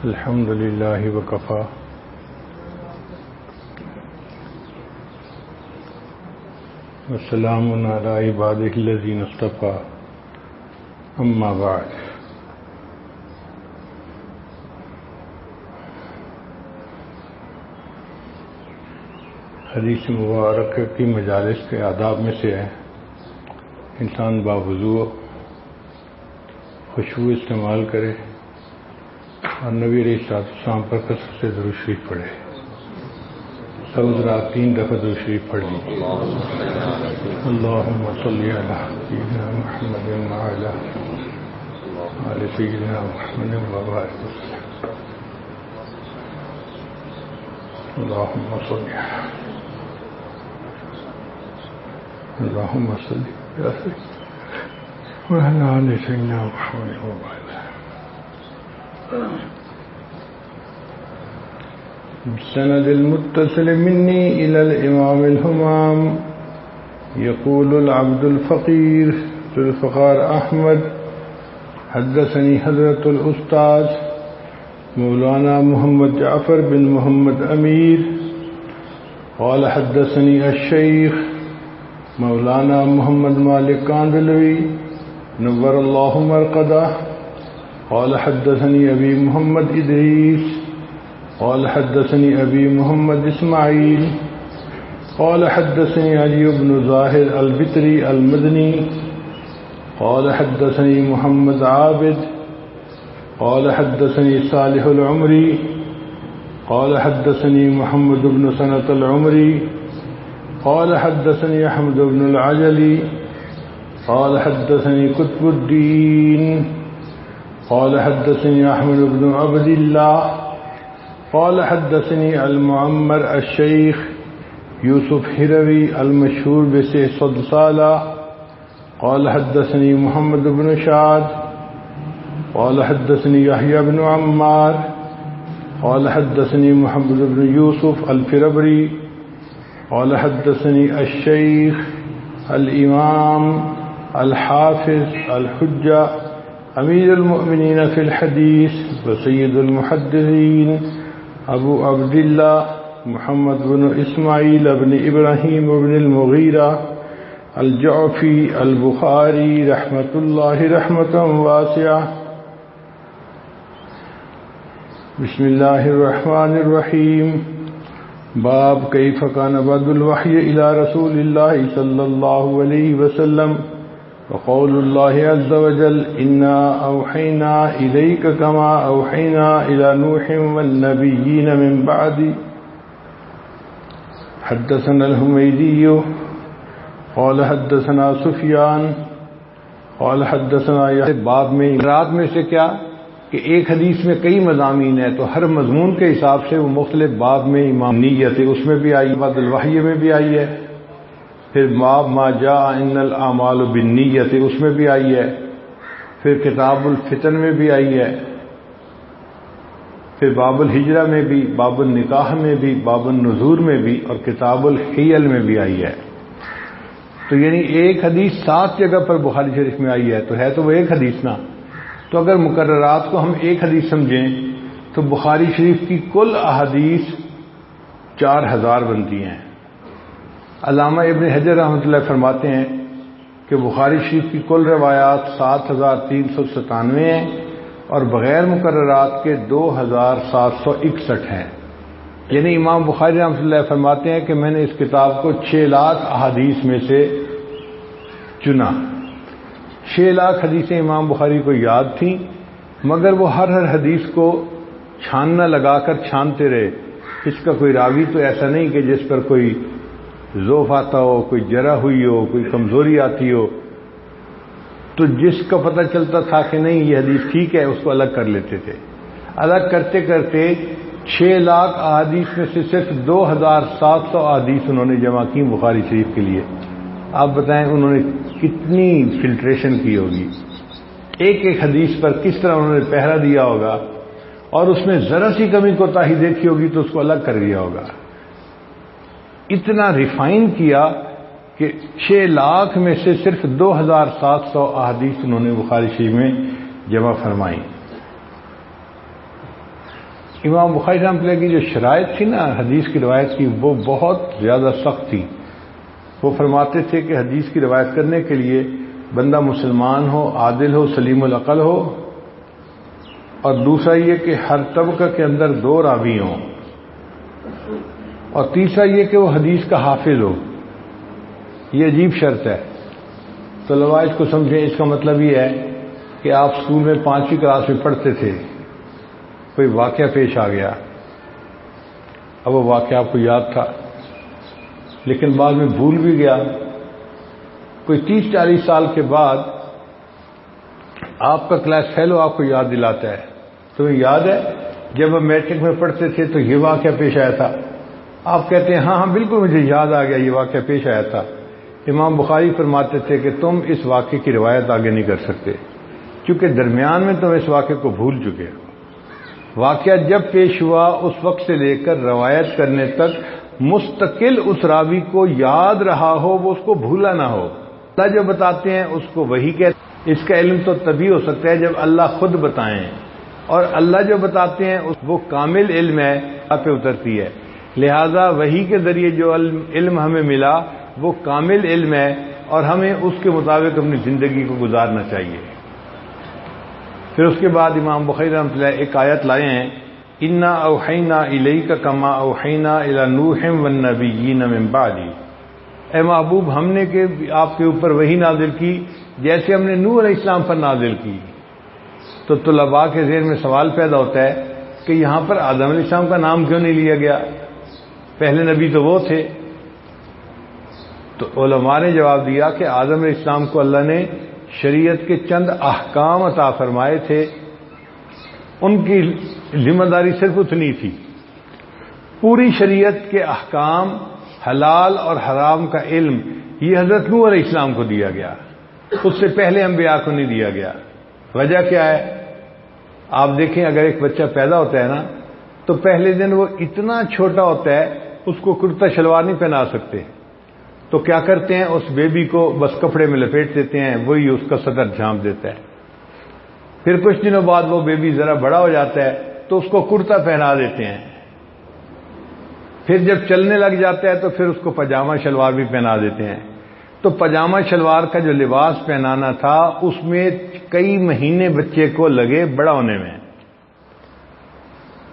الحمد للہ وکفا وسلام علی عبادہ الذین اصطفی اما بعد۔ حدیث مبارک کی مجالس کے آداب میں سے ہے انسان باوضو خوشبو استعمال کرے اور نبی علیہ السلام پر کثرت سے درود شریف پڑھے۔ سب رات 3 دفعہ درود شریف پڑھ لی۔ اللہم صلی علی سیدنا محمد وعلی آل سیدنا محمد وبارک وسلم۔ اللہم صلی وعلی آل سیدنا محمد وبارک۔ سند المتصل مني إلى الإمام الهمام يقول العبد الفقير ذو الفقار أحمد حدثني حضرة الأستاذ مولانا محمد جعفر بن محمد أمير قال حدثني الشيخ مولانا محمد مالك كاندلوي نور الله مرقده قال حدثني أبي محمد إدريس قال حدثني أبي محمد إسماعيل قال حدثني علي بن زاهر البتري المدني قال حدثني محمد عابد قال حدثني صالح العمري قال حدثني محمد بن سنة العمري قال حدثني أحمد بن العجلي قال حدثني قطب الدين قال حدثني أحمد بن عبد الله قال حدثني المعمر الشيخ يوسف هروي المشهور بشيخ صدصالة قال حدثني محمد بن شاد قال حدثني يحيى بن عمار قال حدثني محمد بن يوسف الفربري قال حدثني الشيخ الإمام الحافظ الحجة أمير المؤمنين في الحديث وسيد المحدثين أبو عبد الله محمد بن إسماعيل بن إبراهيم بن المغيرة الجعفي البخاري رحمة الله رحمة واسعة۔ بسم الله الرحمن الرحيم۔ باب كيف كان بدء الوحي إلى رسول الله صلى الله عليه وسلم وقول الله عز وجل إنا أوحينا إليك كما أوحينا إلى نوح والنبيين من بعد۔ حدثنا الحميدي قال حدثنا سفيان قال حدثنا باب میں رات میں سے کیا کہ ایک حدیث میں کئی مضامین ہیں تو ہر مضمون کے حساب سے وہ مختلف باب میں امام نیت ہے اس میں بھی آئی، بعد الوحی میں بھی آئی ہے، پھر باب ما جاء ان الاعمال بالنیت اس میں بھی آئی ہے، پھر کتاب الفتن میں بھی آئی ہے، پھر باب الہجرہ میں بھی، باب النکاح میں بھی، باب النذور میں بھی اور کتاب الحیل میں بھی آئی ہے۔ تو یعنی ایک حدیث 7 جگہ پر بخاری شریف میں آئی ہے، تو ہے تو وہ ایک حدیث نا۔ تو اگر مقررات کو ہم ایک حدیث سمجھیں تو بخاری شریف کی کل احادیث 4000 بنتی ہیں۔ علامہ ابن حجر رحمۃ اللہ فرماتے ہیں کہ بخاری شریف کی کل روایات 7397 ہیں اور بغیر مقررات کے 2761 ہیں۔ یعنی امام بخاری رحمۃ اللہ فرماتے ہیں کہ میں نے اس کتاب کو 6 لاکھ احادیث میں سے چنا۔ 6 لاکھ حدیثیں امام بخاری کو یاد تھیں، مگر وہ ہر حدیث کو چھاننا لگا کر چھانتے رہے۔ اس کا کوئی راوی تو ایسا نہیں کہ جس پر کوئی ضعف آتا ہو، کوئی جرح ہوئی ہو، کوئی کمزوری آتی ہو، تو جس کا پتہ چلتا تھا کہ نہیں یہ حدیث ٹھیک ہے اس کو الگ کر لیتے تھے۔ الگ کرتے کرتے 6 لاکھ احادیث میں سے صرف 2700 احادیث انہوں نے جمع کی بخاری شریف کے لیے۔ آپ بتائیں انہوں نے کتنی فلٹریشن کی ہوگی، ایک ایک حدیث پر کس طرح انہوں نے پہرا دیا ہوگا، اور اس میں ذرا سی کمی کوتاہی دیکھی ہوگی تو اس کو الگ کر دیا ہوگا۔ اتنا ریفائن کیا کہ 6 لاکھ میں سے صرف 2700 احادیث انہوں نے بخاری شریف میں جمع فرمائی۔ امام بخاری رحمۃ اللہ کی جو شرائط تھی نا حدیث کی روایت کی، وہ بہت زیادہ سخت تھی۔ وہ فرماتے تھے کہ حدیث کی روایت کرنے کے لیے بندہ مسلمان ہو، عادل ہو، سلیم العقل ہو، اور دوسرا یہ کہ ہر طبقہ کے اندر 2 راوی ہوں، اور تیسرا یہ کہ وہ حدیث کا حافظ ہو۔ یہ عجیب شرط ہے، طلباء اس کو سمجھیں۔ اس کا مطلب یہ ہے کہ آپ اسکول میں 5ویں کلاس میں پڑھتے تھے، کوئی واقعہ پیش آ گیا، اب وہ واقعہ آپ کو یاد تھا لیکن بعد میں بھول بھی گیا، کوئی 30-40 سال کے بعد آپ کا کلاس فیلو آپ کو یاد دلاتا ہے، تمہیں یاد ہے جب ہم میٹرک میں پڑھتے تھے تو یہ واقعہ پیش آیا تھا؟ آپ کہتے ہیں ہاں بالکل مجھے یاد آ گیا، یہ واقعہ پیش آیا تھا۔ امام بخاری فرماتے تھے کہ تم اس واقعے کی روایت آگے نہیں کر سکتے کیونکہ درمیان میں تم اس واقعے کو بھول چکے ہو۔ واقعہ جب پیش ہوا اس وقت سے لے کر روایت کرنے تک مستقل اس راوی کو یاد رہا ہو، وہ اس کو بھولا نہ ہو۔ اللہ جو بتاتے ہیں اس کو وحی کہتے ہیں۔ اس کا علم تو تبھی ہو سکتا ہے جب اللہ خود بتائیں، اور اللہ جو بتاتے ہیں وہ کامل علم ہے، آپ پہ اترتی ہے، لہذا وحی کے ذریعے جو علم ہمیں ملا وہ کامل علم ہے، اور ہمیں اس کے مطابق اپنی زندگی کو گزارنا چاہیے۔ پھر اس کے بعد امام بخاری رحمۃ اللہ ایک آیت لائے ہیں، انا اوحینا الیک کما اوحینا الی نوح والنبیین من بعدی۔ اے محبوب ہم نے کہ آپ کے اوپر وحی نازل کی جیسے ہم نے نوح علیہ السلام پر نازل کی۔ تو طلباء کے ذہن میں سوال پیدا ہوتا ہے کہ یہاں پر آدم علیہ السلام کا نام کیوں نہیں لیا گیا؟ پہلے نبی تو وہ تھے۔ تو علماء نے جواب دیا کہ آدم علیہ السلام کو اللہ نے شریعت کے چند احکام عطا فرمائے تھے، ان کی ذمہ داری صرف اتنی تھی۔ پوری شریعت کے احکام، حلال اور حرام کا علم یہ حضرت نوح علیہ السلام کو دیا گیا، اس سے پہلے انبیاء کو نہیں دیا گیا۔ وجہ کیا ہے؟ آپ دیکھیں اگر ایک بچہ پیدا ہوتا ہے نا تو پہلے دن وہ اتنا چھوٹا ہوتا ہے اس کو کرتا شلوار نہیں پہنا سکتے، تو کیا کرتے ہیں اس بیبی کو بس کپڑے میں لپیٹ دیتے ہیں، وہی اس کا صدر جھانپ دیتا ہے۔ پھر کچھ دنوں بعد وہ بیبی ذرا بڑا ہو جاتا ہے تو اس کو کرتا پہنا دیتے ہیں، پھر جب چلنے لگ جاتا ہے تو پھر اس کو پاجامہ شلوار بھی پہنا دیتے ہیں۔ تو پاجامہ شلوار کا جو لباس پہنانا تھا اس میں کئی مہینے بچے کو لگے بڑا ہونے میں۔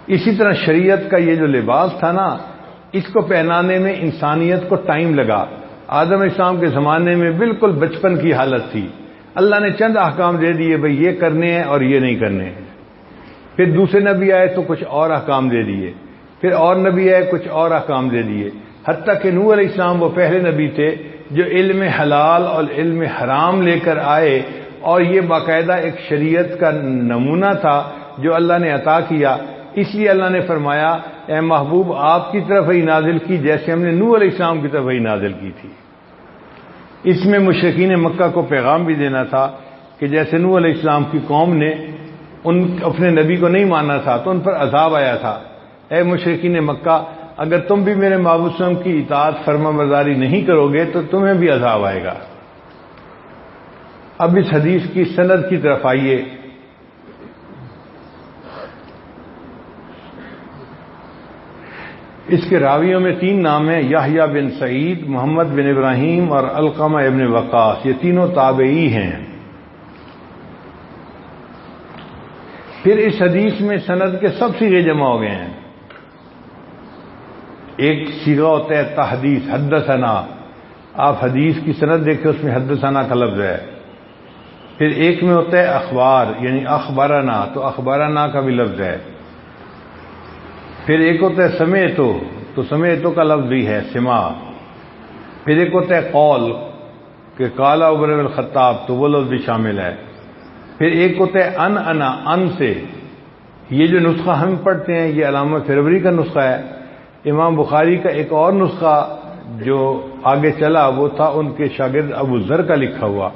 اسی طرح شریعت کا یہ جو لباس تھا نا، اس کو پہنانے میں انسانیت کو ٹائم لگا۔ آدم علیہ السلام کے زمانے میں بالکل بچپن کی حالت تھی، اللہ نے چند احکام دے دیے، بھئی یہ کرنے ہیں اور یہ نہیں کرنے۔ پھر دوسرے نبی آئے تو کچھ اور احکام دے دیے، پھر اور نبی آئے کچھ اور احکام دے دیے، حتیٰ کہ نوح علیہ السلام وہ پہلے نبی تھے جو علم حلال اور علم حرام لے کر آئے، اور یہ باقاعدہ ایک شریعت کا نمونہ تھا جو اللہ نے عطا کیا۔ اس لیے اللہ نے فرمایا اے محبوب آپ کی طرف وحی نازل کی جیسے ہم نے نوح علیہ السلام کی طرف وحی نازل کی تھی۔ اس میں مشرکین مکہ کو پیغام بھی دینا تھا کہ جیسے نوح علیہ السلام کی قوم نے اپنے نبی کو نہیں مانا تھا تو ان پر عذاب آیا تھا، اے مشرکین مکہ اگر تم بھی میرے محبوب صلی اللہ علیہ وسلم کی اطاعت فرما برداری نہیں کرو گے تو تمہیں بھی عذاب آئے گا۔ اب اس حدیث کی سند کی طرف آئیے۔ اس کے راویوں میں 3 نام ہیں، یحییٰ بن سعید، محمد بن ابراہیم اور علقمہ ابن وقاص، یہ تینوں تابعی ہیں۔ پھر اس حدیث میں سند کے سب صیغے جمع ہو گئے ہیں۔ ایک صیغہ ہوتا ہے تحدیث، حدثنا، آپ حدیث کی سند دیکھیں اس میں حدثنا کا لفظ ہے۔ پھر ایک میں ہوتا ہے اخبار یعنی اخبارنا، تو اخبارنا کا بھی لفظ ہے. پھر ایک ہوتا ہے سمعتو، تو سمعتو کا لفظ بھی ہے سماع. پھر ایک ہوتا ہے قول کہ قال عمر بن الخطاب، تو وہ لفظ بھی شامل ہے. پھر ایک ہوتا ہے انا، ان سے. یہ جو نسخہ ہم پڑھتے ہیں یہ علامہ فروری کا نسخہ ہے. امام بخاری کا ایک اور نسخہ جو آگے چلا وہ تھا ان کے شاگرد ابو ذر کا لکھا ہوا.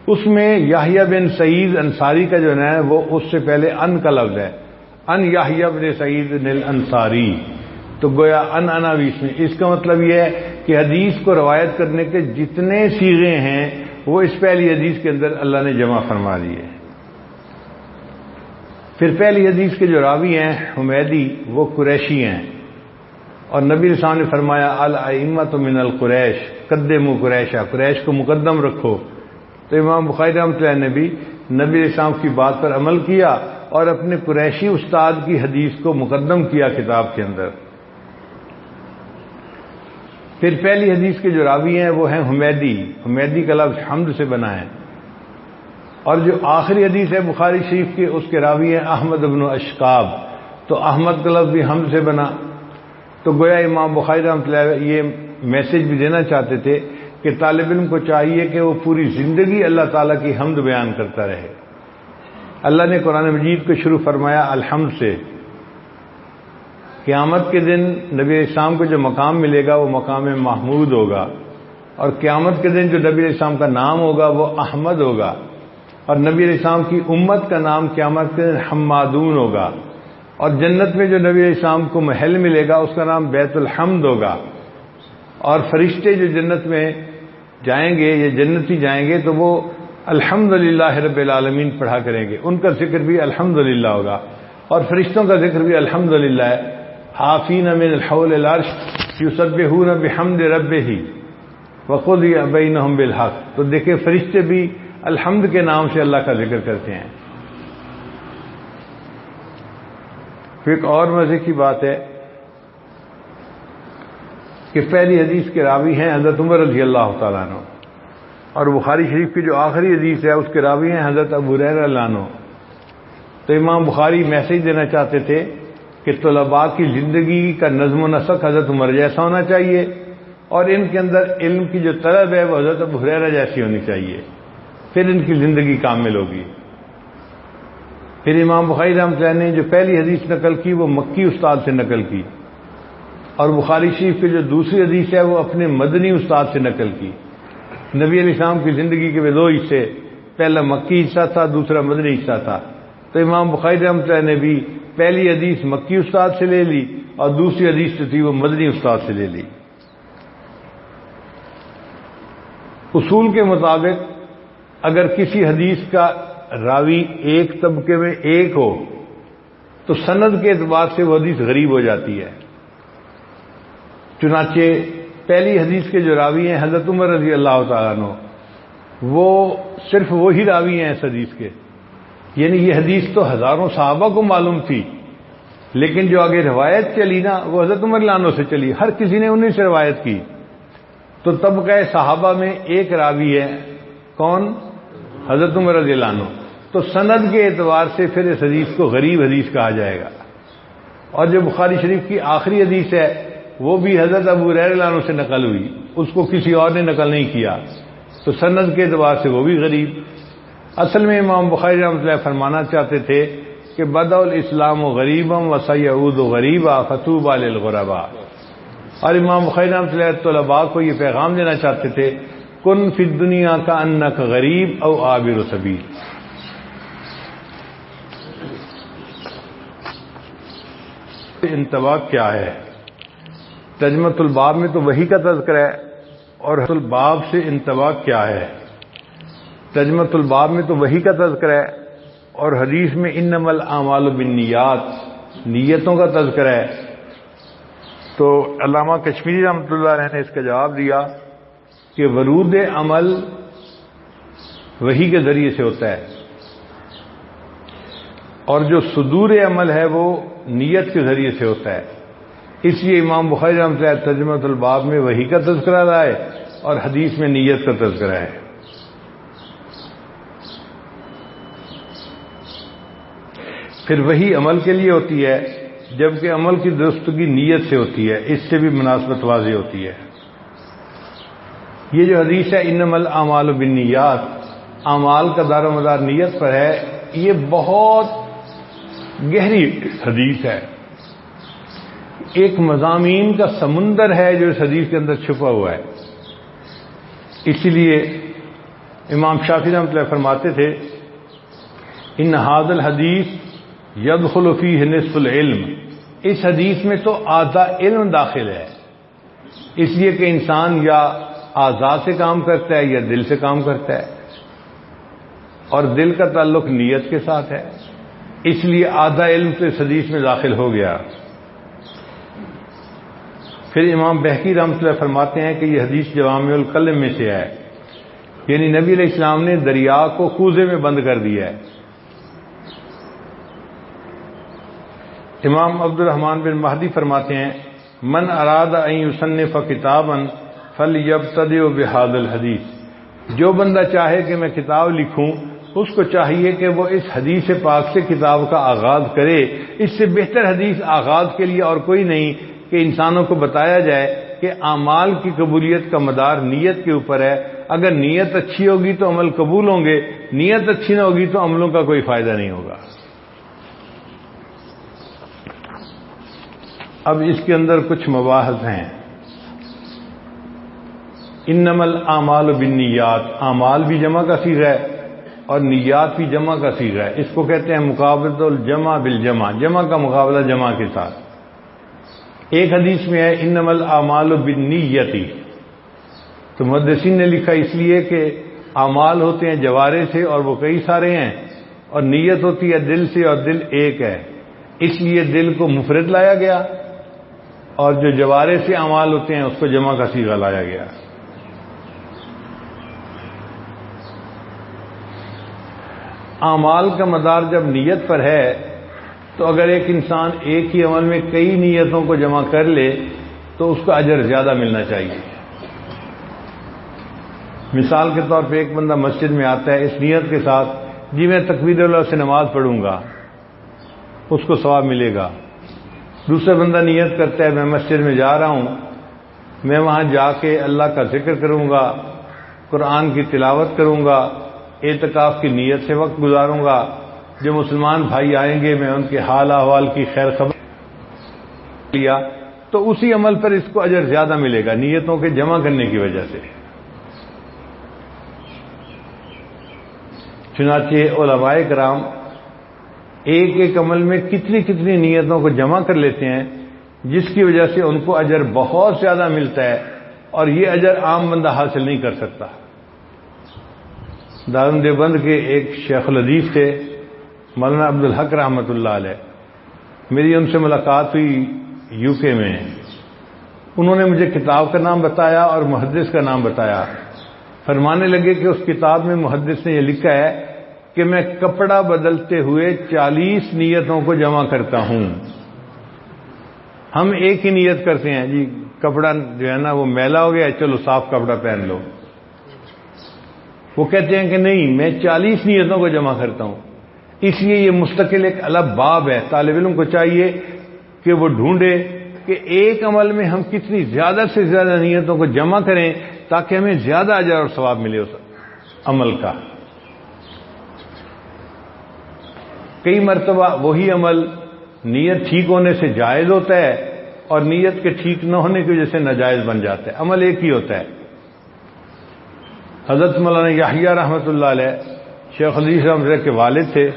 اس میں یحییٰ بن سعید انصاری کا جو ہے وہ اس سے پہلے ان کا لفظ ہے، ان یحییٰ بن سعید الانصاری. تو گویا انا بھی اس میں. اس کا مطلب یہ ہے کہ حدیث کو روایت کرنے کے جتنے صیغے ہیں وہ اس پہلی حدیث کے اندر اللہ نے جمع فرما دیے. پھر پہلی حدیث کے جو راوی ہیں حمیدی وہ قریشی ہیں، اور نبی علیہ السلام نے فرمایا الائمۃ من القریش قدموا قریشا، قریش کو مقدم رکھو. تو امام بخاری رحمۃ اللہ نے بھی نبی علیہ السلام کی بات پر عمل کیا اور اپنے قریشی استاد کی حدیث کو مقدم کیا کتاب کے اندر. پھر پہلی حدیث کے جو راوی ہیں وہ ہیں حمیدی. حمیدی کا لفظ حمد سے بنا ہے. اور جو آخری حدیث ہے بخاری شریف کی اس کے راوی ہیں احمد بن اشکاب، تو احمد کا لفظ بھی حمد سے بنا. تو گویا امام بخاری رحمۃ اللہ یہ میسج بھی دینا چاہتے تھے کہ طالب علم کو چاہیے کہ وہ پوری زندگی اللہ تعالیٰ کی حمد بیان کرتا رہے. اللہ نے قرآن مجید کو شروع فرمایا الحمد سے. قیامت کے دن نبی علیہ السلام کو جو مقام ملے گا وہ مقام محمود ہوگا، اور قیامت کے دن جو نبی علیہ السلام کا نام ہوگا وہ احمد ہوگا، اور نبی علیہ السلام کی امت کا نام قیامت کے دن حمادون ہوگا. اور جنت میں جو نبی علیہ السلام کو محل ملے گا اس کا نام بیت الحمد ہوگا. اور فرشتے جو جنت میں جائیں گے یا جنتی جائیں گے تو وہ الحمدللہ رب العالمین پڑھا کریں گے، ان کا ذکر بھی الحمدللہ ہوگا، اور فرشتوں کا ذکر بھی الحمدللہ ہے. حافین من الحول العرش یسبحون بحمد ربہ وقضی بینہم بالحق. تو دیکھیں فرشتے بھی الحمد کے نام سے اللہ کا ذکر کرتے ہیں. پھر ایک اور مزے کی بات ہے کہ پہلی حدیث کے راوی ہیں حضرت عمر رضی اللہ تعالیٰ عنہ، اور بخاری شریف کی جو آخری حدیث ہے اس کے راوی ہیں حضرت ابو ہریرہ رضی اللہ عنہ. تو امام بخاری میسج دینا چاہتے تھے کہ طلباء کی زندگی کا نظم و نسق حضرت عمر جیسا ہونا چاہیے، اور ان کے اندر علم کی جو طلب ہے وہ حضرت ابو ہریرہ جیسی ہونی چاہیے، پھر ان کی زندگی کامل ہوگی. پھر امام بخاری رحمۃ اللہ نے جو پہلی حدیث نقل کی وہ مکی استاد سے نقل کی، اور بخاری شریف کی جو دوسری حدیث ہے وہ اپنے مدنی استاد سے نقل کی. نبی علیہ السلام کی زندگی کے دو حصے، پہلا مکی حصہ تھا، دوسرا مدنی حصہ تھا. تو امام بخاری رحمۃ اللہ نے بھی پہلی حدیث مکی استاد سے لے لی اور دوسری حدیث جو تھی وہ مدنی استاد سے لے لی. اصول کے مطابق اگر کسی حدیث کا راوی ایک طبقے میں ایک ہو تو سند کے اعتبار سے وہ حدیث غریب ہو جاتی ہے. چنانچہ پہلی حدیث کے جو راوی ہیں حضرت عمر رضی اللہ تعالیٰ عنہ، وہ صرف وہی راوی ہیں اس حدیث کے، یعنی یہ حدیث تو ہزاروں صحابہ کو معلوم تھی، لیکن جو آگے روایت چلی نا وہ حضرت عمر رضی اللہ عنہ سے چلی، ہر کسی نے انہیں سے روایت کی. تو طبقہ صحابہ میں ایک راوی ہے، کون؟ حضرت عمر رضی اللہ عنہ. تو سند کے اعتبار سے پھر اس حدیث کو غریب حدیث کہا جائے گا. اور جو بخاری شریف کی آخری حدیث ہے وہ بھی حضرت ابو ہریرہ رضی اللہ عنہ سے نقل ہوئی، اس کو کسی اور نے نقل نہیں کیا، تو سند کے اعتبار سے وہ بھی غریب. اصل میں امام بخاری رحمۃ اللہ فرمانا چاہتے تھے کہ بدأ الاسلام غریبا وسیعود غریبا فطوبی للغرباء. اور امام بخاری رحمۃ اللہ طلباء کو یہ پیغام دینا چاہتے تھے کن فی الدنیا کأنک غریب او عابر سبیل. انتباہ کیا ہے؟ ترجمۃ الباب میں تو وحی کا تذکرہ ہے، اور الباب سے انتباہ کیا ہے؟ ترجمۃ الباب میں تو وحی کا تذکرہ ہے، اور حدیث میں انما الاعمال بالنیات، نیتوں کا تذکرہ ہے. تو علامہ کشمیری رحمۃ اللہ علیہ نے اس کا جواب دیا کہ ورود عمل وحی کے ذریعے سے ہوتا ہے، اور جو صدور عمل ہے وہ نیت کے ذریعے سے ہوتا ہے. اس لیے امام بخاری رحمۃ اللہ ترجمۃ الباب میں وحی کا تذکرہ رہا ہے اور حدیث میں نیت کا تذکرہ ہے. پھر وہی عمل کے لیے ہوتی ہے، جبکہ عمل کی درستگی نیت سے ہوتی ہے، اس سے بھی مناسبت واضح ہوتی ہے۔ یہ جو حدیث ہے انما الاعمال بالنیات، اعمال کا دار و مدار نیت پر ہے، یہ بہت گہری حدیث ہے، ایک مضامین کا سمندر ہے جو اس حدیث کے اندر چھپا ہوا ہے۔ اسی لیے امام شافعی رحمۃ اللہ فرماتے تھے ان ھذا الحدیث یدخل فیہ نصف العلم، اس حدیث میں تو آدھا علم داخل ہے، اس لیے کہ انسان یا اعضاء سے کام کرتا ہے یا دل سے کام کرتا ہے، اور دل کا تعلق نیت کے ساتھ ہے، اس لیے آدھا علم تو اس حدیث میں داخل ہو گیا۔ پھر امام بہقی رحمۃ اللہ فرماتے ہیں کہ یہ حدیث جوامع الکلم میں سے ہے، یعنی نبی علیہ السلام نے دریا کو کوزے میں بند کر دیا ہے۔ امام عبد الرحمن بن مہدی فرماتے ہیں من اراد ان یصنف کتابا فلیبتدئ بہذا الحدیث، جو بندہ چاہے کہ میں کتاب لکھوں اس کو چاہیے کہ وہ اس حدیث پاک سے کتاب کا آغاز کرے۔ اس سے بہتر حدیث آغاز کے لیے اور کوئی نہیں کہ انسانوں کو بتایا جائے کہ اعمال کی قبولیت کا مدار نیت کے اوپر ہے، اگر نیت اچھی ہوگی تو عمل قبول ہوں گے، نیت اچھی نہ ہوگی تو عملوں کا کوئی فائدہ نہیں ہوگا۔ اب اس کے اندر کچھ مباحث ہیں۔ انما الاعمال بالنیات، اعمال بھی جمع کا صیغہ ہے اور نیات بھی جمع کا صیغہ ہے، اس کو کہتے ہیں مقابلۃ الجمع بالجمع، جمع کا مقابلہ جمع کے ساتھ۔ ایک حدیث میں ہے انما الاعمال بالنیت، تو محدثین نے لکھا اس لیے کہ اعمال ہوتے ہیں جوارے سے اور وہ کئی سارے ہیں، اور نیت ہوتی ہے دل سے اور دل ایک ہے، اس لیے دل کو مفرد لایا گیا، اور جو جوارے سے اعمال ہوتے ہیں اس کو جمع کا صیغہ لایا گیا۔ اعمال کا مدار جب نیت پر ہے تو اگر ایک انسان ایک ہی عمل میں کئی نیتوں کو جمع کر لے تو اس کو اجر زیادہ ملنا چاہیے۔ مثال کے طور پہ ایک بندہ مسجد میں آتا ہے اس نیت کے ساتھ جی میں تکبیر اللہ سے نماز پڑھوں گا، اس کو ثواب ملے گا۔ دوسرا بندہ نیت کرتا ہے میں مسجد میں جا رہا ہوں، میں وہاں جا کے اللہ کا ذکر کروں گا، قرآن کی تلاوت کروں گا، اعتکاف کی نیت سے وقت گزاروں گا، جو مسلمان بھائی آئیں گے میں ان کے حال احوال کی خیر خبر لیا، تو اسی عمل پر اس کو اجر زیادہ ملے گا نیتوں کے جمع کرنے کی وجہ سے۔ چنانچہ علماء کرام ایک ایک عمل میں کتنی کتنی نیتوں کو جمع کر لیتے ہیں، جس کی وجہ سے ان کو اجر بہت زیادہ ملتا ہے، اور یہ اجر عام بندہ حاصل نہیں کر سکتا۔ دارالعلوم دیوبند کے ایک شیخ الحدیث تھے مولانا عبدالحق رحمۃ اللہ علیہ، میری ان سے ملاقات ہوئی یو کے میں، انہوں نے مجھے کتاب کا نام بتایا اور محدث کا نام بتایا، فرمانے لگے کہ اس کتاب میں محدث نے یہ لکھا ہے کہ میں کپڑا بدلتے ہوئے 40 نیتوں کو جمع کرتا ہوں۔ ہم ایک ہی نیت کرتے ہیں جی کپڑا جو ہے نا وہ میلا ہو گیا چلو صاف کپڑا پہن لو، وہ کہتے ہیں کہ نہیں میں 40 نیتوں کو جمع کرتا ہوں۔ اس لیے یہ مستقل ایک الگ باب ہے، طالب علم کو چاہیے کہ وہ ڈھونڈے کہ ایک عمل میں ہم کتنی زیادہ سے زیادہ نیتوں کو جمع کریں تاکہ ہمیں زیادہ اجر اور ثواب ملے اس عمل کا۔ کئی مرتبہ وہی عمل نیت ٹھیک ہونے سے جائز ہوتا ہے اور نیت کے ٹھیک نہ ہونے کی وجہ سے ناجائز بن جاتا ہے، عمل ایک ہی ہوتا ہے۔ حضرت مولانا یحییٰ رحمۃ اللہ علیہ شیخ الحدیث رحمۃ اللہ کے والد تھے،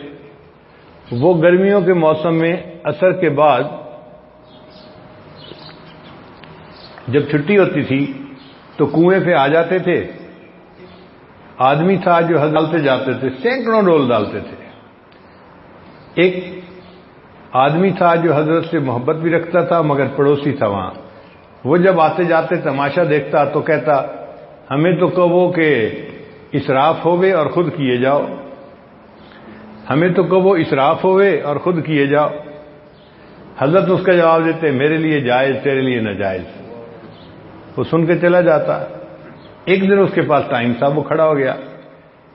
وہ گرمیوں کے موسم میں عصر کے بعد جب چھٹی ہوتی تھی تو کنویں پہ آ جاتے تھے، آدمی تھا جو حضرت ڈالتے جاتے تھے، سینکڑوں ڈول ڈالتے تھے۔ ایک آدمی تھا جو حضرت سے محبت بھی رکھتا تھا مگر پڑوسی تھا وہاں، وہ جب آتے جاتے تماشا دیکھتا تو کہتا ہمیں تو کہو کہ اسراف ہوئے اور خود کیے جاؤ، ہمیں تو کہو اسراف ہوئے اور خود کیے جاؤ۔ حضرت اس کا جواب دیتے میرے لیے جائز تیرے لیے ناجائز، وہ سن کے چلا جاتا۔ ایک دن اس کے پاس ٹائم تھا، وہ کھڑا ہو گیا،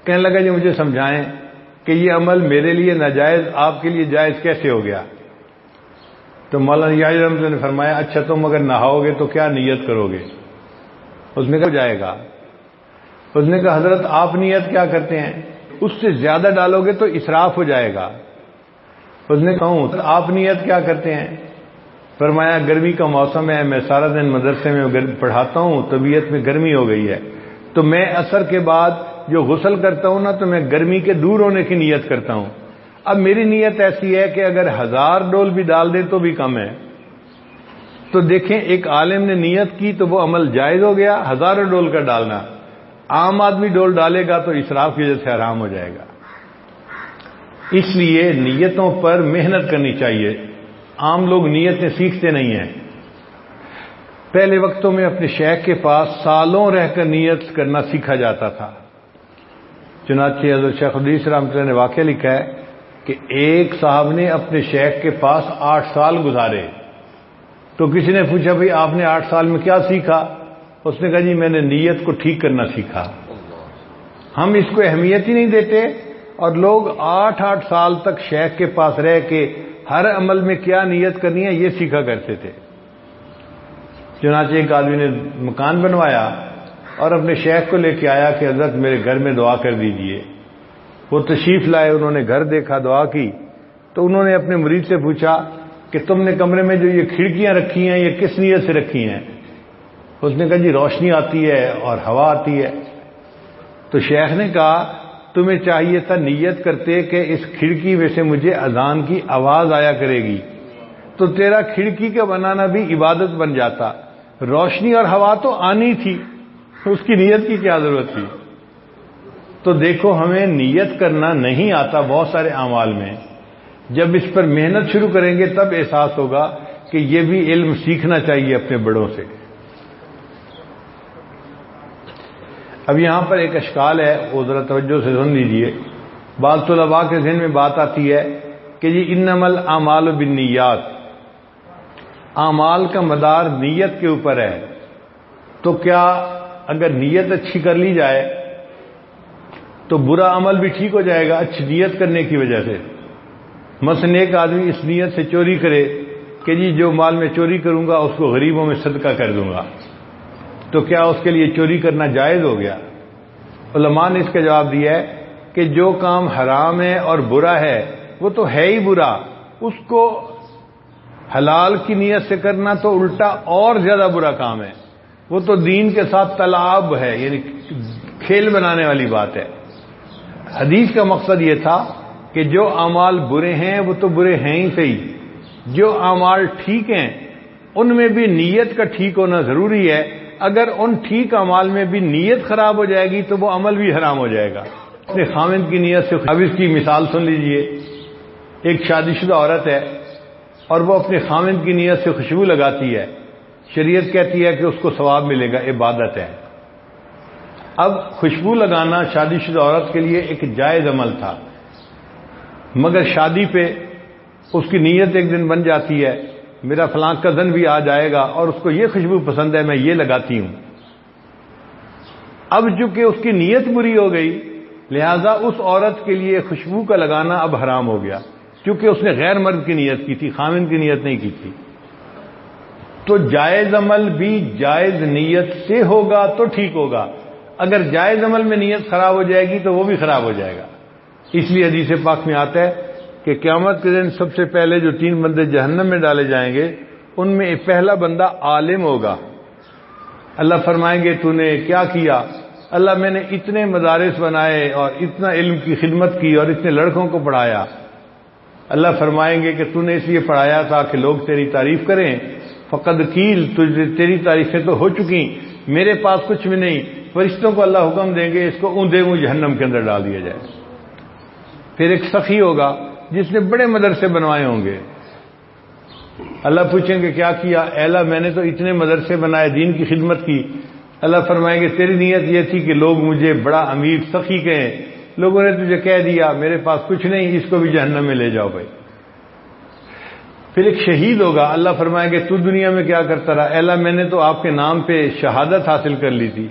کہنے لگا جی مجھے سمجھائیں کہ یہ عمل میرے لیے ناجائز آپ کے لیے جائز کیسے ہو گیا؟ تو مولانا یحییٰ رحمۃ اللہ نے فرمایا اچھا تم اگر نہاؤ گے تو کیا نیت کرو گے؟ اس نے کہا جائے گا. اس نے کہا حضرت آپ نیت کیا کرتے ہیں؟ اس سے زیادہ ڈالو گے تو اسراف ہو جائے گا. اس نے کہا آپ نیت کیا کرتے ہیں؟ فرمایا گرمی کا موسم ہے، میں سارا دن مدرسے میں پڑھاتا ہوں، طبیعت میں گرمی ہو گئی ہے، تو میں عصر کے بعد جو غسل کرتا ہوں نا تو میں گرمی کے دور ہونے کی نیت کرتا ہوں. اب میری نیت ایسی ہے کہ اگر 1000 ڈول بھی ڈال دے تو بھی کم ہے. تو دیکھیں ایک عالم نے نیت کی تو وہ عمل جائز ہو گیا، 1000 ڈول کا ڈالنا. عام آدمی ڈول ڈالے گا تو اسراف کی وجہ سے حرام ہو جائے گا. اس لیے نیتوں پر محنت کرنی چاہیے. عام لوگ نیتیں سیکھتے نہیں ہیں. پہلے وقتوں میں اپنے شیخ کے پاس سالوں رہ کر نیت کرنا سیکھا جاتا تھا. چنانچہ حضرت شیخ الحدیث رحمۃ اللہ نے واقعہ لکھا ہے کہ ایک صاحب نے اپنے شیخ کے پاس 8 سال گزارے. تو کسی نے پوچھا بھئی آپ نے 8 سال میں کیا سیکھا؟ اس نے کہا جی میں نے نیت کو ٹھیک کرنا سیکھا. ہم اس کو اہمیت ہی نہیں دیتے اور لوگ 8 سال تک شیخ کے پاس رہ کے ہر عمل میں کیا نیت کرنی ہے یہ سیکھا کرتے تھے. چنانچہ ایک آدمی نے مکان بنوایا اور اپنے شیخ کو لے کے آیا کہ حضرت میرے گھر میں دعا کر دیجئے. وہ تشریف لائے، انہوں نے گھر دیکھا، دعا کی. تو انہوں نے اپنے مرید سے پوچھا کہ تم نے کمرے میں جو یہ کھڑکیاں رکھی ہیں یہ کس نیت سے رکھی ہیں؟ اس نے کہا جی روشنی آتی ہے اور ہوا آتی ہے. تو شیخ نے کہا تمہیں چاہیے تھا نیت کرتے کہ اس کھڑکی میں سے مجھے اذان کی آواز آیا کرے گی، تو تیرا کھڑکی کا بنانا بھی عبادت بن جاتا. روشنی اور ہوا تو آنی تھی، اس کی نیت کی کیا ضرورت تھی؟ تو دیکھو ہمیں نیت کرنا نہیں آتا بہت سارے اعمال میں. جب اس پر محنت شروع کریں گے تب احساس ہوگا کہ یہ بھی علم سیکھنا چاہیے اپنے بڑوں سے. اب یہاں پر ایک اشکال ہے، وہ ذرا توجہ سے سن لیجئے. بعض طلباء کے ذہن میں بات آتی ہے کہ جی انما الاعمال بالنیات، اعمال کا مدار نیت کے اوپر ہے، تو کیا اگر نیت اچھی کر لی جائے تو برا عمل بھی ٹھیک ہو جائے گا اچھی نیت کرنے کی وجہ سے؟ مثلا ایک آدمی اس نیت سے چوری کرے کہ جی جو مال میں چوری کروں گا اس کو غریبوں میں صدقہ کر دوں گا، تو کیا اس کے لیے چوری کرنا جائز ہو گیا؟ علماء نے اس کا جواب دیا ہے کہ جو کام حرام ہے اور برا ہے وہ تو ہے ہی برا، اس کو حلال کی نیت سے کرنا تو الٹا اور زیادہ برا کام ہے. وہ تو دین کے ساتھ تلاعب ہے، یعنی کھیل بنانے والی بات ہے. حدیث کا مقصد یہ تھا کہ جو اعمال برے ہیں وہ تو برے ہیں ہی صحیح، جو اعمال ٹھیک ہیں ان میں بھی نیت کا ٹھیک ہونا ضروری ہے. اگر ان ٹھیک اعمال میں بھی نیت خراب ہو جائے گی تو وہ عمل بھی حرام ہو جائے گا. اپنے خاوند کی نیت سے، اب اس کی مثال سن لیجئے. ایک شادی شدہ عورت ہے اور وہ اپنے خاوند کی نیت سے خوشبو لگاتی ہے. شریعت کہتی ہے کہ اس کو ثواب ملے گا، عبادت ہے. اب خوشبو لگانا شادی شدہ عورت کے لیے ایک جائز عمل تھا، مگر شادی پہ اس کی نیت ایک دن بن جاتی ہے میرا فلاں کزن بھی آ جائے گا اور اس کو یہ خوشبو پسند ہے میں یہ لگاتی ہوں. اب چونکہ اس کی نیت بری ہو گئی لہذا اس عورت کے لیے خوشبو کا لگانا اب حرام ہو گیا، کیونکہ اس نے غیر مرد کی نیت کی تھی، خاوند کی نیت نہیں کی تھی. تو جائز عمل بھی جائز نیت سے ہوگا تو ٹھیک ہوگا، اگر جائز عمل میں نیت خراب ہو جائے گی تو وہ بھی خراب ہو جائے گا. اس لیے حدیث پاک میں آتا ہے کہ قیامت کے دن سب سے پہلے جو 3 بندے جہنم میں ڈالے جائیں گے ان میں پہلا بندہ عالم ہوگا. اللہ فرمائیں گے تو نے کیا کیا؟ اللہ میں نے اتنے مدارس بنائے اور اتنا علم کی خدمت کی اور اتنے لڑکوں کو پڑھایا. اللہ فرمائیں گے کہ تو نے اس لیے پڑھایا تھا کہ لوگ تیری تعریف کریں. فقد قیل، تیری تعریفیں تو ہو چکی، میرے پاس کچھ بھی نہیں. فرشتوں کو اللہ حکم دیں گے اس کو اوندے منہ جہنم کے اندر ڈال دیا جائے. پھر ایک سخی ہوگا جس نے بڑے مدرسے بنوائے ہوں گے. اللہ پوچھیں گے کیا کیا؟ اے اللہ میں نے تو اتنے مدرسے بنائے، دین کی خدمت کی. اللہ فرمائیں گے تیری نیت یہ تھی کہ لوگ مجھے بڑا امیر سخی کہیں، لوگوں نے تجھے کہہ دیا میرے پاس کچھ نہیں، اس کو بھی جہنم میں لے جاؤ بھائی. پھر ایک شہید ہوگا، اللہ فرمائیں گے تو دنیا میں کیا کرتا رہا؟ اے اللہ میں نے تو آپ کے نام پہ شہادت حاصل کر لی تھی.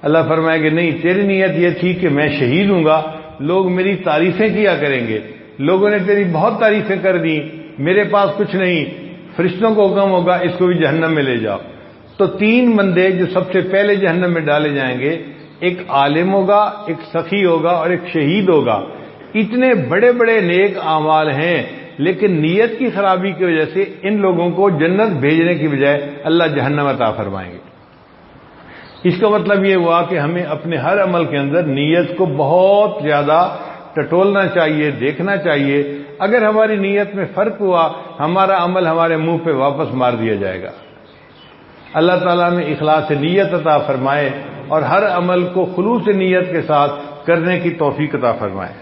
اللہ فرمائیں گے نہیں، تیری نیت یہ تھی کہ میں شہید ہوں گا لوگ میری تعریفیں کیا کریں گے، لوگوں نے تیری بہت تعریفیں کر دی، میرے پاس کچھ نہیں، فرشتوں کو حکم ہوگا اس کو بھی جہنم میں لے جاؤ۔ تو 3 بندے جو سب سے پہلے جہنم میں ڈالے جائیں گے، ایک عالم ہوگا، ایک سخی ہوگا اور ایک شہید ہوگا۔ اتنے بڑے بڑے نیک اعمال ہیں، لیکن نیت کی خرابی کی وجہ سے ان لوگوں کو جنت بھیجنے کی بجائے اللہ جہنم عطا فرمائیں گے۔ اس کا مطلب یہ ہوا کہ ہمیں اپنے ہر عمل کے اندر نیت کو بہت زیادہ ٹٹولنا چاہیے، دیکھنا چاہیے۔ اگر ہماری نیت میں فرق ہوا، ہمارا عمل ہمارے منہ پہ واپس مار دیا جائے گا۔ اللہ تعالیٰ میں اخلاص نیت عطا فرمائے اور ہر عمل کو خلوص نیت کے ساتھ کرنے کی توفیق عطا فرمائے۔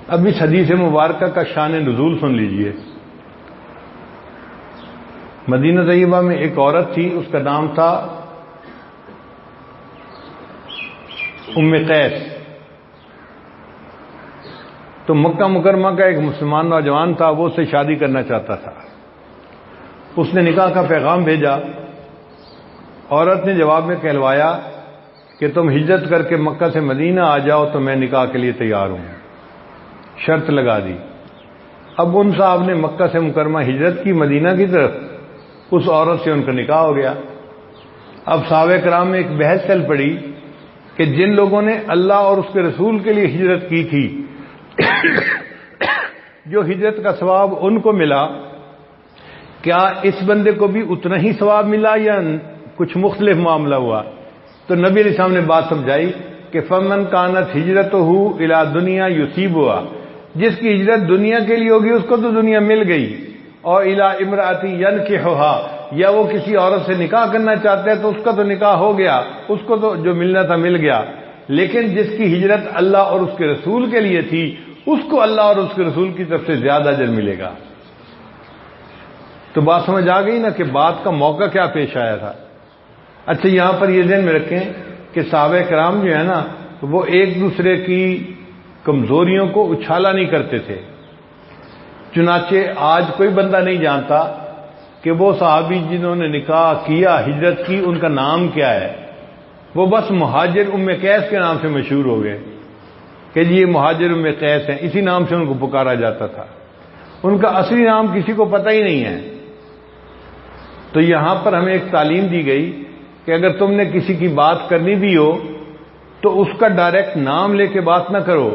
اب اس حدیث مبارکہ کا شان نزول سن لیجئے۔ مدینہ طیبہ میں ایک عورت تھی، اس کا نام تھا ام قیس۔ تو مکہ مکرمہ کا ایک مسلمان نوجوان تھا، وہ اس سے شادی کرنا چاہتا تھا۔ اس نے نکاح کا پیغام بھیجا۔ عورت نے جواب میں کہلوایا کہ تم ہجرت کر کے مکہ سے مدینہ آ جاؤ تو میں نکاح کے لیے تیار ہوں، شرط لگا دی۔ اب ان صاحب نے مکہ سے مکرمہ ہجرت کی مدینہ کی طرف، اس عورت سے ان کا نکاح ہو گیا۔ اب صحابہ کرام میں ایک بحث چل پڑی کہ جن لوگوں نے اللہ اور اس کے رسول کے لیے ہجرت کی تھی، جو ہجرت کا ثواب ان کو ملا، کیا اس بندے کو بھی اتنا ہی ثواب ملا یا کچھ مختلف معاملہ ہوا؟ تو نبی علیہ السلام نے بات سمجھائی کہ فمن کانت ہجرتہ الی دنیا یصیبھا، جس کی ہجرت دنیا کے لیے ہوگی اس کو تو دنیا مل گئی، اور الی امرأۃ ینکحھا، یا وہ کسی عورت سے نکاح کرنا چاہتا ہے تو اس کا تو نکاح ہو گیا، اس کو تو جو ملنا تھا مل گیا۔ لیکن جس کی ہجرت اللہ اور اس کے رسول کے لیے تھی، اس کو اللہ اور اس کے رسول کی طرف سے زیادہ اجر ملے گا۔ تو بات سمجھ آ گئی نا کہ بات کا موقع کیا پیش آیا تھا۔ اچھا، یہاں پر یہ ذہن میں رکھیں کہ صحابہ کرام جو ہے نا، وہ ایک دوسرے کی کمزوریوں کو اچھالا نہیں کرتے تھے۔ چنانچہ آج کوئی بندہ نہیں جانتا کہ وہ صحابی جنہوں نے نکاح کیا، ہجرت کی، ان کا نام کیا ہے۔ وہ بس مہاجر ام قیس کے نام سے مشہور ہو گئے کہ جی یہ مہاجر ام قیس ہیں، اسی نام سے ان کو پکارا جاتا تھا، ان کا اصلی نام کسی کو پتہ ہی نہیں ہے۔ تو یہاں پر ہمیں ایک تعلیم دی گئی کہ اگر تم نے کسی کی بات کرنی بھی ہو تو اس کا ڈائریکٹ نام لے کے بات نہ کرو،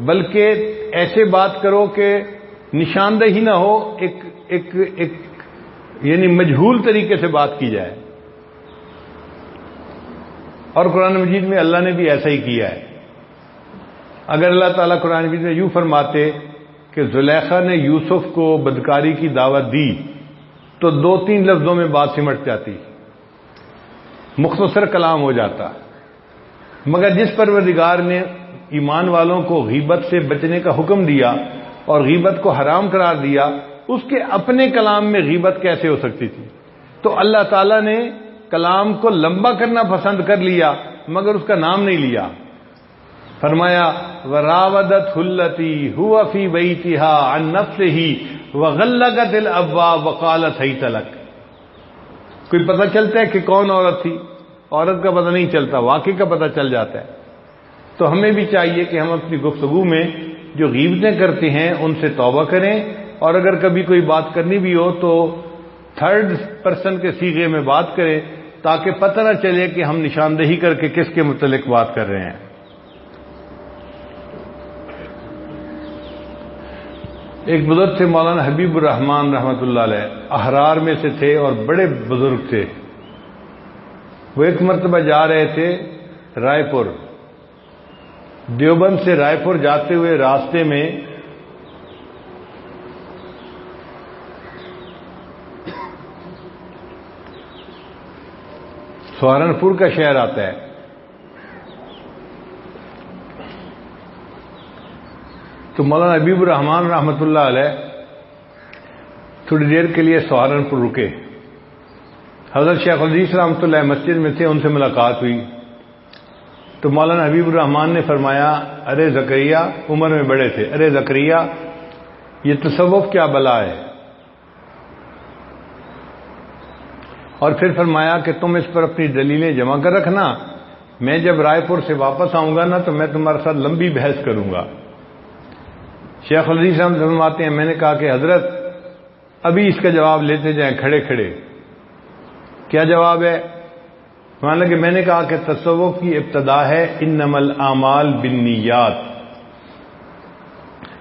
بلکہ ایسے بات کرو کہ نشاندہی نہ ہو، ایک یعنی مجہول طریقے سے بات کی جائے۔ اور قرآن مجید میں اللہ نے بھی ایسا ہی کیا ہے۔ اگر اللہ تعالیٰ قرآن مجید میں یوں فرماتے کہ زلیخا نے یوسف کو بدکاری کی دعوت دی تو 2-3 لفظوں میں بات سمٹ جاتی، مختصر کلام ہو جاتا۔ مگر جس پروردگار نے ایمان والوں کو غیبت سے بچنے کا حکم دیا اور غیبت کو حرام قرار دیا، اس کے اپنے کلام میں غیبت کیسے ہو سکتی تھی؟ تو اللہ تعالیٰ نے کلام کو لمبا کرنا پسند کر لیا مگر اس کا نام نہیں لیا۔ فرمایا وراودت التی هو فی بیتها عن نفسه وغلقت الابواب وقالت هیت لک۔ کوئی پتہ چلتا ہے کہ کون عورت تھی؟ عورت کا پتہ نہیں چلتا، واقعی کا پتہ چل جاتا ہے۔ تو ہمیں بھی چاہیے کہ ہم اپنی گفتگو میں جو غیبتیں کرتے ہیں ان سے توبہ کریں، اور اگر کبھی کوئی بات کرنی بھی ہو تو 3rd پرسن کے صیغے میں بات کریں تاکہ پتہ نہ چلے کہ ہم نشاندہی کر کے کس کے متعلق بات کر رہے ہیں۔ ایک بزرگ تھے مولانا حبیب الرحمان رحمۃ اللہ علیہ، احرار میں سے تھے اور بڑے بزرگ تھے۔ وہ ایک مرتبہ جا رہے تھے رائے پور، دیوبند سے رائے پور جاتے ہوئے راستے میں سہارنپور کا شہر آتا ہے۔ تو مولانا حبیب الرحمان رحمۃ اللہ علیہ تھوڑی دیر کے لیے سہارنپور رکے۔ حضرت شیخ الحدیث رحمۃ اللہ مسجد میں تھے، ان سے ملاقات ہوئی تو مولانا حبیب الرحمان نے فرمایا، ارے زکریا، عمر میں بڑے تھے، ارے زکریا، یہ تصوف کیا بلا ہے؟ اور پھر فرمایا کہ تم اس پر اپنی دلیلیں جمع کر رکھنا، میں جب رائے پور سے واپس آؤں گا نا تو میں تمہارے ساتھ لمبی بحث کروں گا۔ شیخ الحدیث صاحب فرماتے ہیں میں نے کہا کہ حضرت ابھی اس کا جواب لیتے جائیں کھڑے کھڑے۔ کیا جواب ہے؟ مان لیں کہ میں نے کہا کہ تصوف کی ابتدا ہے انما الاعمال بالنیات،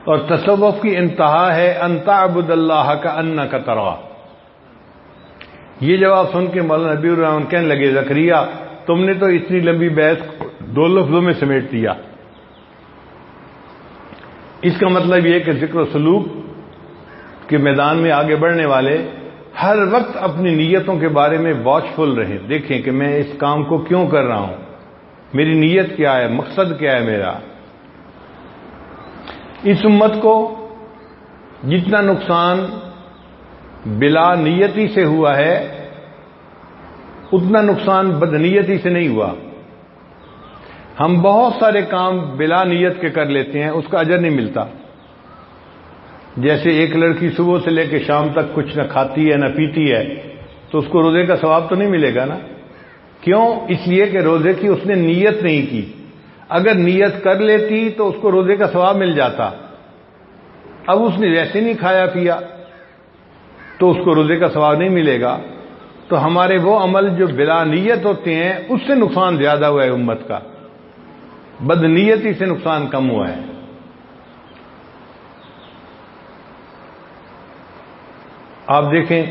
اور تصوف کی انتہا ہے ان تعبد اللہ کأنک تراہ۔ یہ جواب سن کے مولانا حبیب الرحمن کہنے لگے زکریا تم نے تو اتنی لمبی بحث 2 لفظوں میں سمیٹ دیا۔ اس کا مطلب یہ کہ ذکر و سلوک کے میدان میں آگے بڑھنے والے ہر وقت اپنی نیتوں کے بارے میں واچفل رہیں، دیکھیں کہ میں اس کام کو کیوں کر رہا ہوں، میری نیت کیا ہے، مقصد کیا ہے میرا۔ اس امت کو جتنا نقصان بلا نیتی سے ہوا ہے اتنا نقصان بدنیتی سے نہیں ہوا۔ ہم بہت سارے کام بلا نیت کے کر لیتے ہیں، اس کا اجر نہیں ملتا۔ جیسے ایک لڑکی صبح سے لے کے شام تک کچھ نہ کھاتی ہے نہ پیتی ہے تو اس کو روزے کا ثواب تو نہیں ملے گا نا۔ کیوں؟ اس لیے کہ روزے کی اس نے نیت نہیں کی۔ اگر نیت کر لیتی تو اس کو روزے کا ثواب مل جاتا۔ اب اس نے ویسے نہیں کھایا پیا تو اس کو روزے کا ثواب نہیں ملے گا۔ تو ہمارے وہ عمل جو بلا نیت ہوتے ہیں اس سے نقصان زیادہ ہوا ہے امت کا، بدنیتی سے نقصان کم ہوا ہے۔ آپ دیکھیں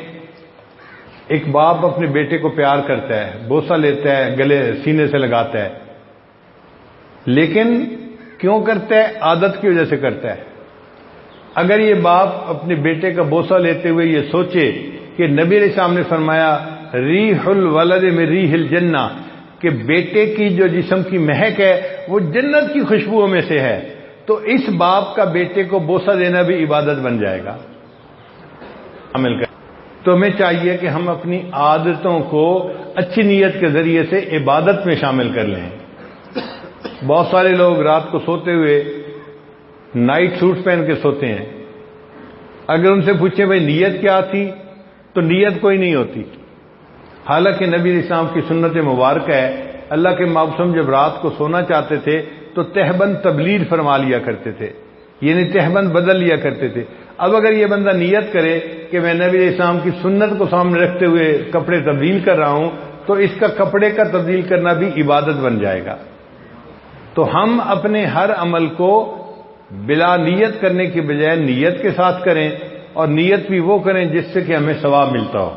ایک باپ اپنے بیٹے کو پیار کرتا ہے، بوسہ لیتا ہے، گلے سینے سے لگاتا ہے، لیکن کیوں کرتا ہے؟ عادت کی وجہ سے کرتا ہے۔ اگر یہ باپ اپنے بیٹے کا بوسہ لیتے ہوئے یہ سوچے کہ نبی علیہ السلام نے فرمایا ریح الولد من ریح الجنہ، کہ بیٹے کی جو جسم کی مہک ہے وہ جنت کی خوشبوؤں میں سے ہے، تو اس باپ کا بیٹے کو بوسہ دینا بھی عبادت بن جائے گا۔ عمل کر تو ہمیں چاہیے کہ ہم اپنی عادتوں کو اچھی نیت کے ذریعے سے عبادت میں شامل کر لیں۔ بہت سارے لوگ رات کو سوتے ہوئے نائٹ سوٹ پہن کے سوتے ہیں، اگر ان سے پوچھیں بھائی نیت کیا تھی تو نیت کوئی نہیں ہوتی۔ حالانکہ نبی علیہ السلام کی سنت مبارکہ ہے، اللہ کے معصوم جب رات کو سونا چاہتے تھے تو تہبند تبلیل فرما لیا کرتے تھے، یعنی تہبند بدل لیا کرتے تھے۔ اب اگر یہ بندہ نیت کرے کہ میں نبی علیہ السلام کی سنت کو سامنے رکھتے ہوئے کپڑے تبدیل کر رہا ہوں تو اس کا کپڑے کا تبدیل کرنا بھی عبادت بن جائے گا۔ تو ہم اپنے ہر عمل کو بلا نیت کرنے کی بجائے نیت کے ساتھ کریں، اور نیت بھی وہ کریں جس سے کہ ہمیں ثواب ملتا ہو۔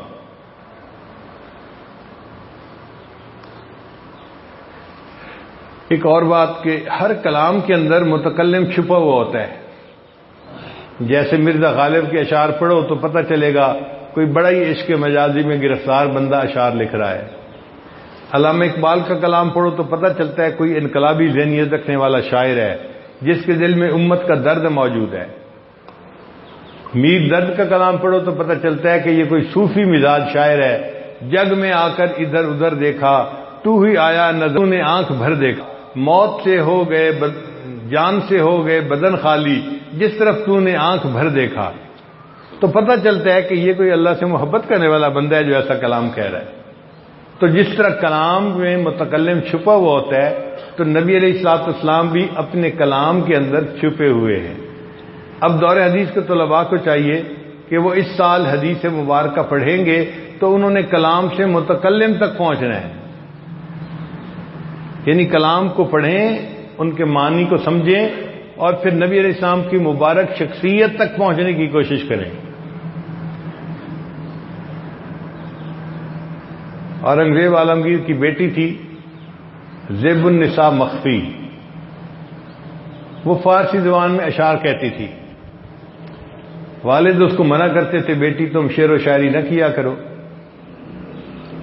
ایک اور بات کہ ہر کلام کے اندر متکلم چھپا ہوا ہوتا ہے۔ جیسے مرزا غالب کے اشعار پڑھو تو پتہ چلے گا کوئی بڑا ہی عشق مجازی میں گرفتار بندہ اشعار لکھ رہا ہے۔ علامہ اقبال کا کلام پڑھو تو پتہ چلتا ہے کوئی انقلابی ذہنیت رکھنے والا شاعر ہے جس کے دل میں امت کا درد موجود ہے۔ میر درد کا کلام پڑھو تو پتہ چلتا ہے کہ یہ کوئی صوفی مزاج شاعر ہے۔ جگ میں آ کر ادھر ادھر دیکھا، تو ہی آیا نظروں نے آنکھ بھر دیکھا، موت سے ہو گئے جان سے ہو گئے بدن خالی، جس طرف تو نے آنکھ بھر دیکھا۔ تو پتہ چلتا ہے کہ یہ کوئی اللہ سے محبت کرنے والا بندہ ہے جو ایسا کلام کہہ رہا ہے۔ تو جس طرح کلام میں متکلم چھپا ہوا ہوتا ہے تو نبی علیہ الصلوۃ والسلام بھی اپنے کلام کے اندر چھپے ہوئے ہیں۔ اب دور حدیث کے طلباء کو چاہیے کہ وہ اس سال حدیث مبارکہ پڑھیں گے تو انہوں نے کلام سے متکلم تک پہنچنا ہے، یعنی کلام کو پڑھیں، ان کے معنی کو سمجھیں، اور پھر نبی علیہ السلام کی مبارک شخصیت تک پہنچنے کی کوشش کریں۔ اورنگزیب عالمگیر کی بیٹی تھی زیب النساء مخفی، وہ فارسی زبان میں اشعار کہتی تھی۔ والد اس کو منع کرتے تھے بیٹی تم شعر و شاعری نہ کیا کرو،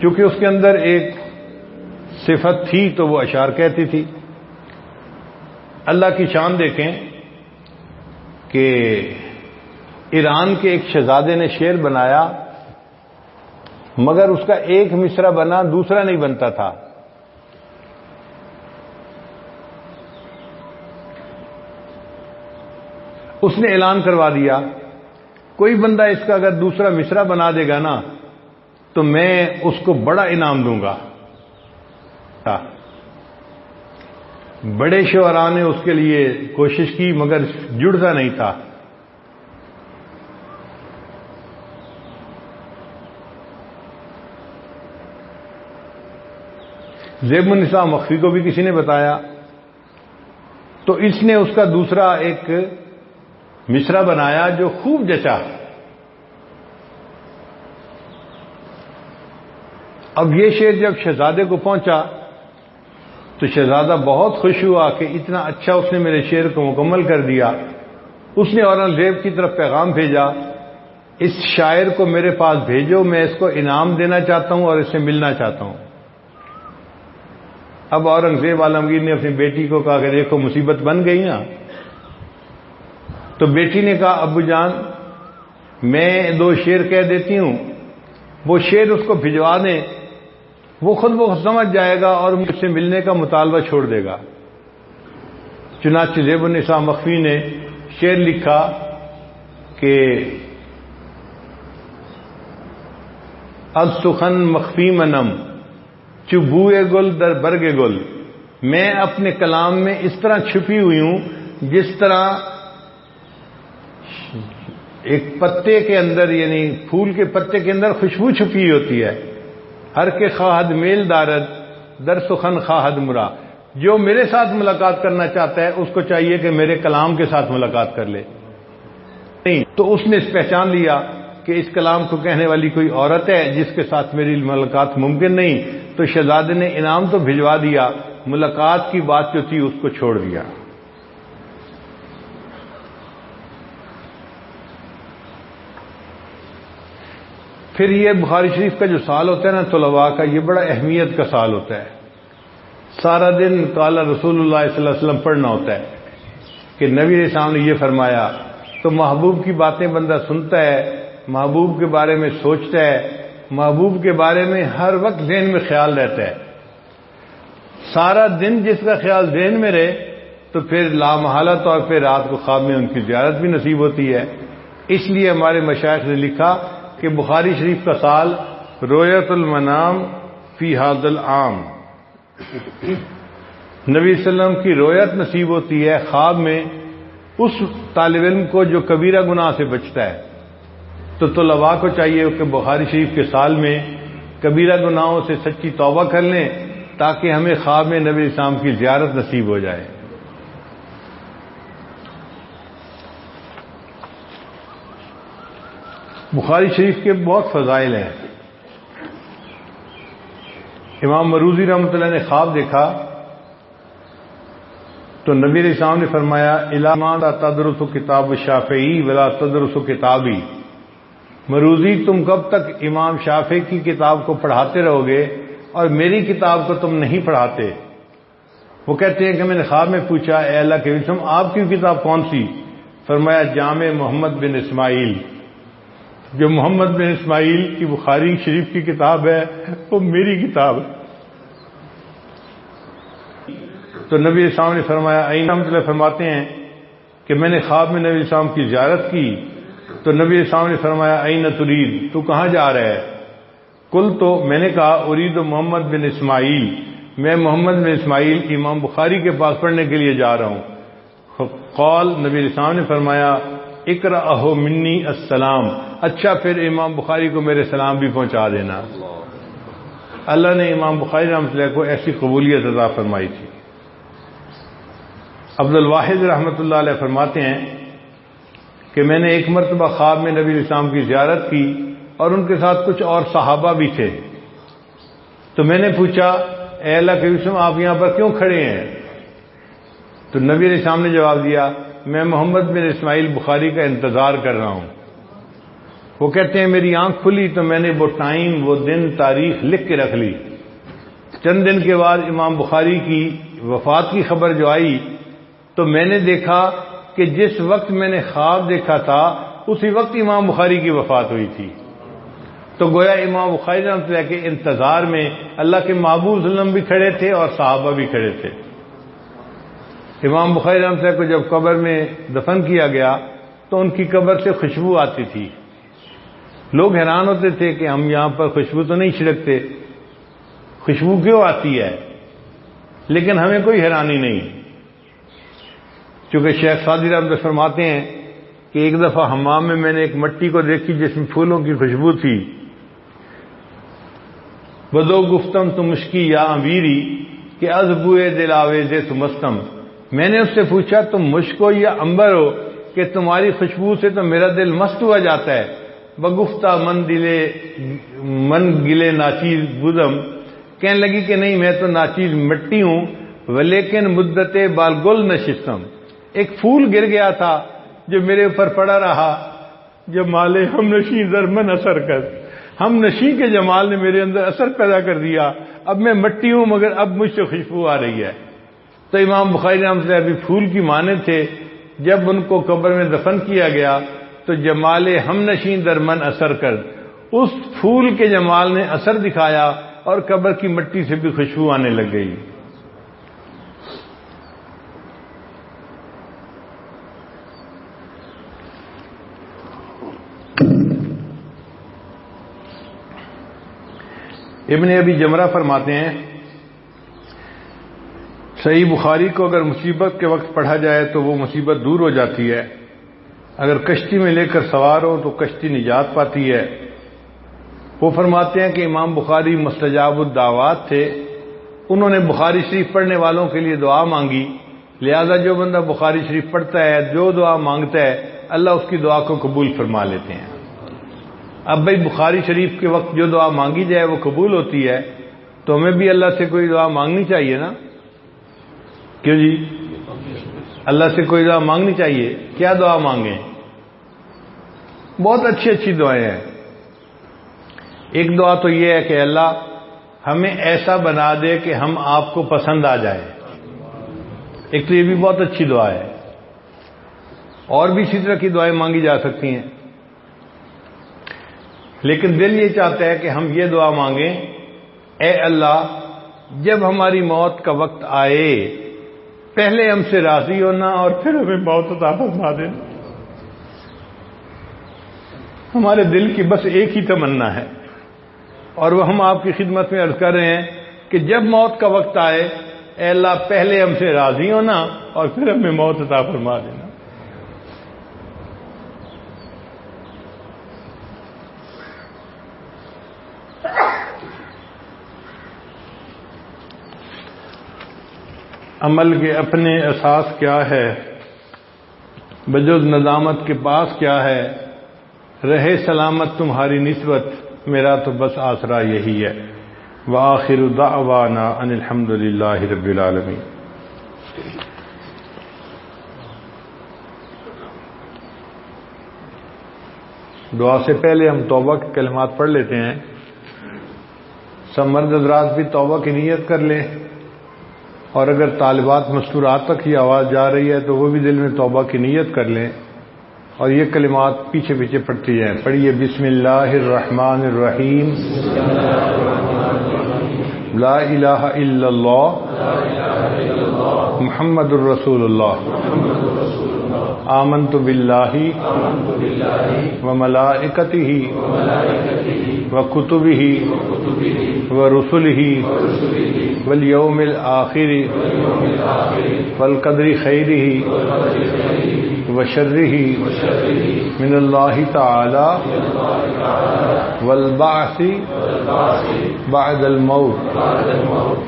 چونکہ اس کے اندر ایک صفت تھی تو وہ اشعار کہتی تھی۔ اللہ کی شان دیکھیں کہ ایران کے ایک شہزادے نے شعر بنایا مگر اس کا ایک مصرع بنا دوسرا نہیں بنتا تھا۔ اس نے اعلان کروا دیا کوئی بندہ اس کا اگر دوسرا مصرع بنا دے گا نا تو میں اس کو بڑا انعام دوں گا. بڑے شعراء نے اس کے لیے کوشش کی مگر جڑتا نہیں تھا. زیب النساء مخفی کو بھی کسی نے بتایا تو اس نے اس کا دوسرا ایک مصرع بنایا جو خوب جچا. اب یہ شعر جب شہزادے کو پہنچا تو شہزادہ بہت خوش ہوا کہ اتنا اچھا اس نے میرے شعر کو مکمل کر دیا. اس نے اورنگزیب کی طرف پیغام بھیجا، اس شاعر کو میرے پاس بھیجو، میں اس کو انعام دینا چاہتا ہوں اور اس سے ملنا چاہتا ہوں. اب اورنگزیب عالمگیر نے اپنی بیٹی کو کہا کہ دیکھو مصیبت بن گئی نا. تو بیٹی نے کہا ابو جان میں 2 شعر کہہ دیتی ہوں، وہ شعر اس کو بھجوا دیں، وہ خود بخود سمجھ جائے گا اور مجھ سے ملنے کا مطالبہ چھوڑ دے گا. چنانچہ زیب النساء مخفی نے شعر لکھا کہ از سخن مخفی منم چبوئے گل در برگ گل. میں اپنے کلام میں اس طرح چھپی ہوئی ہوں جس طرح ایک پتے کے اندر، یعنی پھول کے پتے کے اندر خوشبو چھپی ہوتی ہے. ہر کے خواہد میل دارد در سخن خواہد مرا. جو میرے ساتھ ملاقات کرنا چاہتا ہے اس کو چاہیے کہ میرے کلام کے ساتھ ملاقات کر لے. نہیں تو اس نے اس پہچان لیا کہ اس کلام کو کہنے والی کوئی عورت ہے جس کے ساتھ میری ملاقات ممکن نہیں. تو شہزادے نے انعام تو بھجوا دیا، ملاقات کی بات جو تھی اس کو چھوڑ دیا. پھر یہ بخاری شریف کا جو سال ہوتا ہے نا طلباء کا، یہ بڑا اہمیت کا سال ہوتا ہے. سارا دن قال رسول اللہ صلی اللہ علیہ وسلم پڑھنا ہوتا ہے کہ نبی علیہ السلام نے یہ فرمایا. تو محبوب کی باتیں بندہ سنتا ہے، محبوب کے بارے میں سوچتا ہے، محبوب کے بارے میں ہر وقت ذہن میں خیال رہتا ہے. سارا دن جس کا خیال ذہن میں رہے تو پھر لامحالہ طور پہ رات کو خواب میں ان کی زیارت بھی نصیب ہوتی ہے. اس لیے ہمارے مشائخ نے لکھا کہ بخاری شریف کا سال رؤیت المنام فی ھذا العام. نبی صلی اللہ علیہ وسلم کی رؤیت نصیب ہوتی ہے خواب میں اس طالب علم کو جو کبیرہ گناہ سے بچتا ہے. تو طلباء کو چاہیے کہ بخاری شریف کے سال میں کبیرہ گناہوں سے سچی توبہ کر لیں تاکہ ہمیں خواب میں نبی اسلام کی زیارت نصیب ہو جائے. بخاری شریف کے بہت فضائل ہیں. امام مروزی رحمۃ اللہ نے خواب دیکھا تو نبی علیہ السلام نے فرمایا الا تدرس کتاب شافعی ولا تدرس کتابی. مروزی تم کب تک امام شافعی کی کتاب کو پڑھاتے رہو گے اور میری کتاب کو تم نہیں پڑھاتے. وہ کہتے ہیں کہ میں نے خواب میں پوچھا اے اللہ کے رسول آپ کی کتاب کون سی؟ فرمایا جامع محمد بن اسماعیل. جو محمد بن اسماعیل کی بخاری شریف کی کتاب ہے وہ میری کتاب ہے. تو نبی اسلام نے فرمایا رحمۃ اللہ فرماتے ہیں کہ میں نے خواب میں نبی اسلام کی زیارت کی تو نبی اسلام نے فرمایا این ترید، تو کہاں جا رہا ہے؟ کل تو میں نے کہا ارید محمد بن اسماعیل، میں محمد بن اسماعیل امام بخاری کے پاس پڑھنے کے لیے جا رہا ہوں. قال نبی اسلام نے فرمایا اقرأہ منی السلام، اچھا پھر امام بخاری کو میرے سلام بھی پہنچا دینا. اللہ نے امام بخاری رحمۃ اللہ کو ایسی قبولیت عطا فرمائی تھی. عبد الواحد رحمۃ اللہ علیہ فرماتے ہیں کہ میں نے ایک مرتبہ خواب میں نبی اسلام کی زیارت کی اور ان کے ساتھ کچھ اور صحابہ بھی تھے. تو میں نے پوچھا اے اللہ کے رسول آپ یہاں پر کیوں کھڑے ہیں؟ تو نبی علیہ السلام نے جواب دیا میں محمد بن اسماعیل بخاری کا انتظار کر رہا ہوں. وہ کہتے ہیں میری آنکھ کھلی تو میں نے وہ ٹائم، وہ دن، تاریخ لکھ کے رکھ لی. چند دن کے بعد امام بخاری کی وفات کی خبر جو آئی تو میں نے دیکھا کہ جس وقت میں نے خواب دیکھا تھا اسی وقت امام بخاری کی وفات ہوئی تھی. تو گویا امام بخاری رحمۃ اللہ کے انتظار میں اللہ کے محبوب صلی اللہ علیہ وسلم بھی کھڑے تھے اور صحابہ بھی کھڑے تھے. امام بخاری رحمۃ اللہ کو جب قبر میں دفن کیا گیا تو ان کی قبر سے خوشبو آتی تھی. لوگ حیران ہوتے تھے کہ ہم یہاں پر خوشبو تو نہیں چھڑکتے، خوشبو کیوں آتی ہے؟ لیکن ہمیں کوئی حیرانی نہیں، چونکہ شیخ سعدی رحمۃ فرماتے ہیں کہ ایک دفعہ حمام میں میں نے ایک مٹی کو دیکھی جس میں پھولوں کی خوشبو تھی۔ بدو گفتم تو مشکی یا امیری کہ از بوئے دل آویزے تو مستم، میں نے اس سے پوچھا تم مشک ہو یا عنبر ہو کہ تمہاری خوشبو سے تو میرا دل مست ہوا جاتا ہے۔ بگفتہ من گلے ناچیز بودم، کہنے لگی کہ نہیں میں تو ناچیز مٹی ہوں، ولیکن مدت بالگل نشستم، ایک پھول گر گیا تھا جو میرے اوپر پڑا رہا، جمال ہم نشیں درمن اثر کر، ہم نشیں کے جمال نے میرے اندر اثر پیدا کر دیا، اب میں مٹی ہوں مگر اب مجھ سے خوشبو آ رہی ہے۔ تو امام بخاری رحمۃ اللہ ابھی پھول کی مانے تھے، جب ان کو قبر میں دفن کیا گیا تو جمال ہم نشیں درمن اثر کر، اس پھول کے جمال نے اثر دکھایا اور قبر کی مٹی سے بھی خوشبو آنے لگ گئی۔ ابن ابی جمرہ فرماتے ہیں صحیح بخاری کو اگر مصیبت کے وقت پڑھا جائے تو وہ مصیبت دور ہو جاتی ہے، اگر کشتی میں لے کر سوار ہو تو کشتی نجات پاتی ہے۔ وہ فرماتے ہیں کہ امام بخاری مستجاب الدعوات تھے، انہوں نے بخاری شریف پڑھنے والوں کے لیے دعا مانگی، لہذا جو بندہ بخاری شریف پڑھتا ہے جو دعا مانگتا ہے اللہ اس کی دعا کو قبول فرما لیتے ہیں۔ اب بھائی بخاری شریف کے وقت جو دعا مانگی جائے وہ قبول ہوتی ہے، تو ہمیں بھی اللہ سے کوئی دعا مانگنی چاہیے نا، کیوں جی؟ اللہ سے کوئی دعا مانگنی چاہیے۔ کیا دعا مانگیں؟ بہت اچھی اچھی دعائیں ہیں۔ ایک دعا تو یہ ہے کہ اللہ ہمیں ایسا بنا دے کہ ہم آپ کو پسند آ جائے، ایک تو یہ بھی بہت اچھی دعا ہے، اور بھی اسی طرح کی دعائیں مانگی جا سکتی ہیں، لیکن دل یہ چاہتا ہے کہ ہم یہ دعا مانگیں، اے اللہ جب ہماری موت کا وقت آئے پہلے ہم سے راضی ہونا اور پھر ہمیں موت عطا فرما دینا۔ ہمارے دل کی بس ایک ہی تمنا ہے، اور وہ ہم آپ کی خدمت میں عرض کر رہے ہیں کہ جب موت کا وقت آئے اے اللہ پہلے ہم سے راضی ہونا اور پھر ہمیں موت عطا فرما دینا۔ عمل کے اپنے اساس کیا ہے، بجز ندامت کے پاس کیا ہے، رہے سلامت تمہاری نسبت، میرا تو بس آسرا یہی ہے۔ وآخر دعوانا ان الحمد للہ رب العالمین۔ دعا سے پہلے ہم توبہ کے کلمات پڑھ لیتے ہیں۔ سب مرد حضرات بھی توبہ کی نیت کر لیں، اور اگر طالبات مستورات تک ہی آواز جا رہی ہے تو وہ بھی دل میں توبہ کی نیت کر لیں، اور یہ کلمات پیچھے پیچھے پڑھتی جائیں۔ پڑھیے بسم اللہ الرحمن الرحیم، لا الہ الا اللہ محمد الرسول اللہ، آمنت باللہ وملائکتہ وکتبہ ورسلہ والیوم الآخر والقدر خیرہ وشرہ من اللہ تعالی والبعث بعد الموت،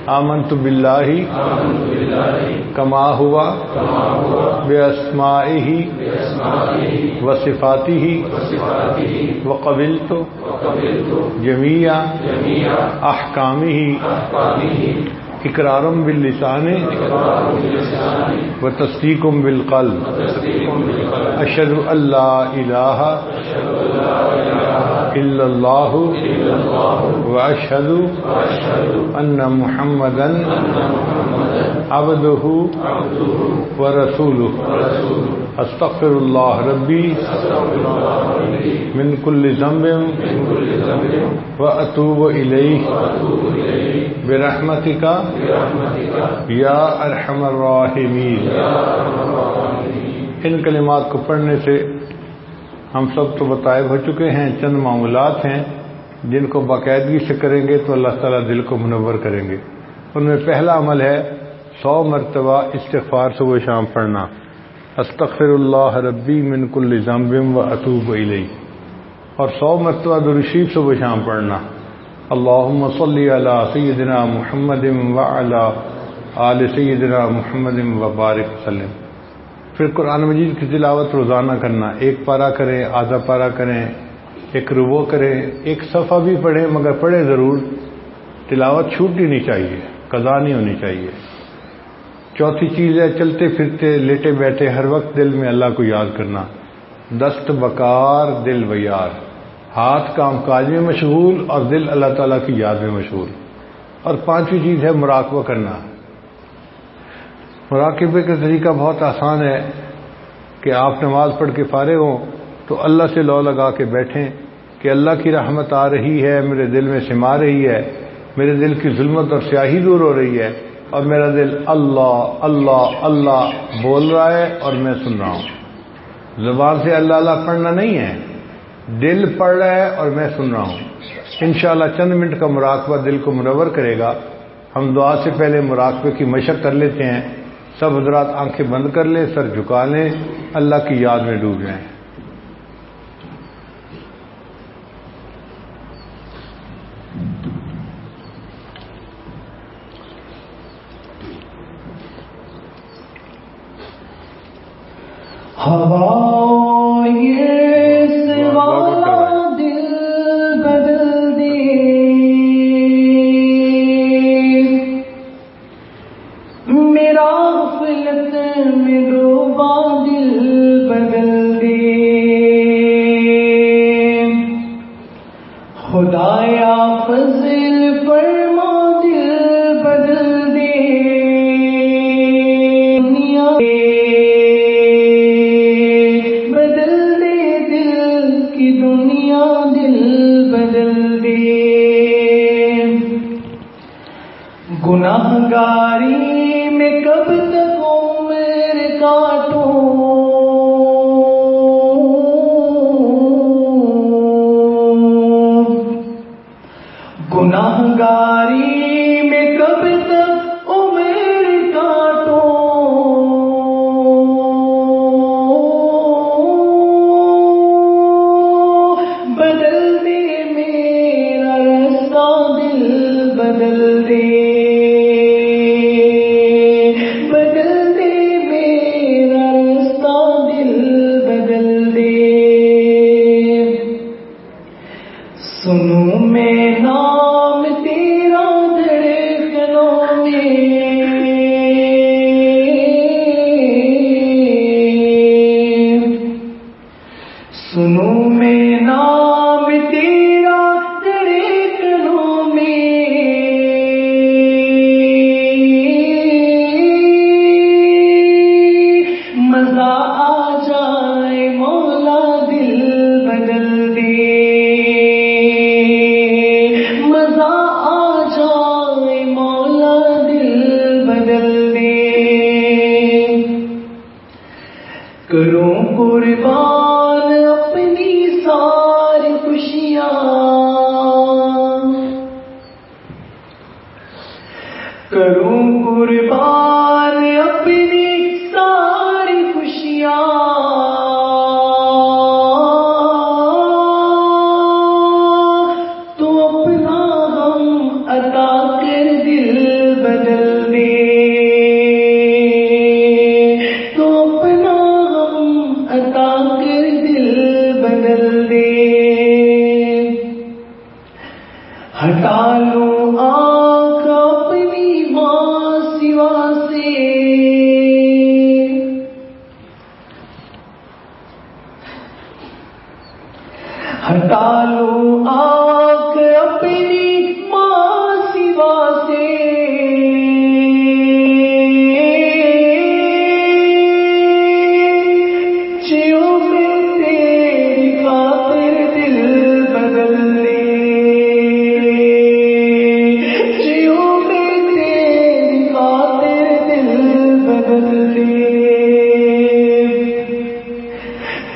آمنت باللہ کما ہوا باسمائہ وصفاتہ وقبلت جمیع احکامہ اقرار باللسان وتصدیق بالقلب، اشہد ان لا الہ الا اللہ واشہد ان محمدا عبدہ ورسولہ، استغفر اللہ ربی من کل ذنب واتوب الیہ برحمتک یا ارحم الراحمین۔ ان کلمات کو پڑھنے سے ہم سب تو بتائب ہو چکے ہیں، چند معمولات ہیں جن کو باقاعدگی سے کریں گے تو اللہ تعالیٰ دل کو منور کریں گے۔ ان میں پہلا عمل ہے 100 مرتبہ استغفار صبح شام پڑھنا، استغفر اللہ ربی من کل ذنب و اتوب الیہ، اور 100 مرتبہ درود شریف صبح شام پڑھنا، اللہم صلی علی سیدنا محمد وعلی آل سیدنا محمد وبارک وسلم۔ پھر قرآن مجید کی تلاوت روزانہ کرنا، ایک پارہ کریں، آدھا پارہ کریں، ایک ربع کریں، ایک صفحہ بھی پڑھیں، مگر پڑھیں ضرور، تلاوت چھوٹنی نہیں چاہیے، قضا نہیں ہونی چاہیے۔ چوتھی چیز ہے چلتے پھرتے لیٹے بیٹھے ہر وقت دل میں اللہ کو یاد کرنا، دست بکار دل بیار، ہاتھ کام کاج میں مشغول اور دل اللہ تعالیٰ کی یاد میں مشغول۔ اور پانچویں چیز ہے مراقبہ کرنا۔ مراقبے کا طریقہ بہت آسان ہے کہ آپ نماز پڑھ کے فارغ ہوں تو اللہ سے لو لگا کے بیٹھیں کہ اللہ کی رحمت آ رہی ہے، میرے دل میں سما رہی ہے، میرے دل کی ظلمت اور سیاہی دور ہو رہی ہے، اور میرا دل اللہ اللہ اللہ بول رہا ہے اور میں سن رہا ہوں۔ زبان سے اللہ اللہ پڑھنا نہیں ہے، دل پڑھ رہا ہے اور میں سن رہا ہوں۔ انشاءاللہ چند منٹ کا مراقبہ دل کو منور کرے گا۔ ہم دعا سے پہلے مراقبے کی مشق کر لیتے ہیں۔ سب حضرات آنکھیں بند کر لیں، سر جھکا لیں، اللہ کی یاد میں ڈوب جائیں۔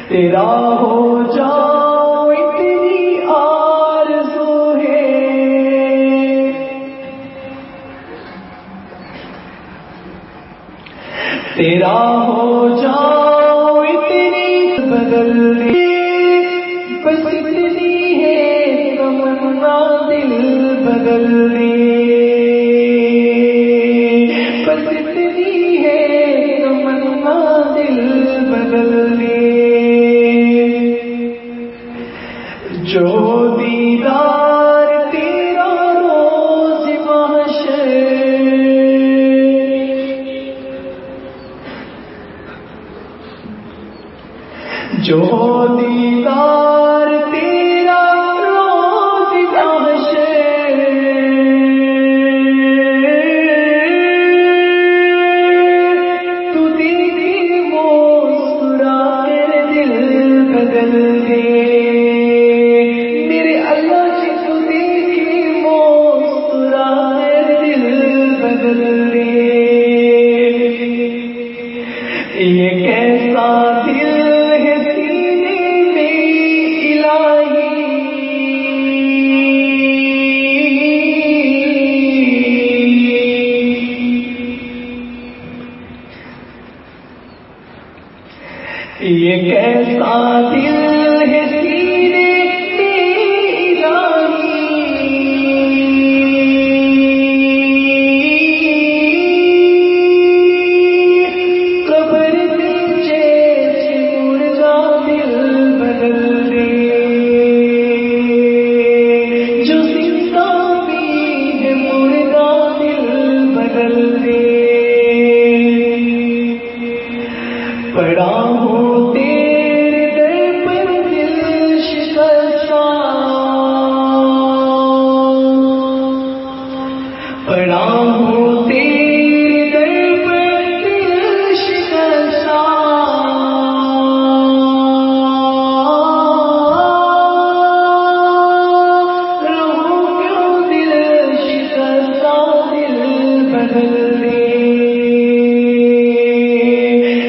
تیرا ہو تیرا ہو جاؤ اتنی بدل دی، بس اتنی ہے تمنا دل بدل دی، بس اتنی ہے تمنا دل بدل دی، جو دیدار تیرا روز محشر، جو دیدار تیرا روز محشر، تو دیکھی مسکرا کر دل بدل دے، میرے اللہ سے تو دیکھی مسکرا کر دل بدل دے، یہ کیسا دل ہے سینے میں الہی، یہ کیسا دل ہے سینے میں الہی، قبر میں جیسے مردہ دل بدل دے، جو زندہ بھی ہے مردہ دل بدل دے، پڑا ہوں تیرے در پر دل شکستہ، پڑا ہوں تیرے در پر دل شکستہ، رہوں کیوں دل شکستہ دل بدل دے،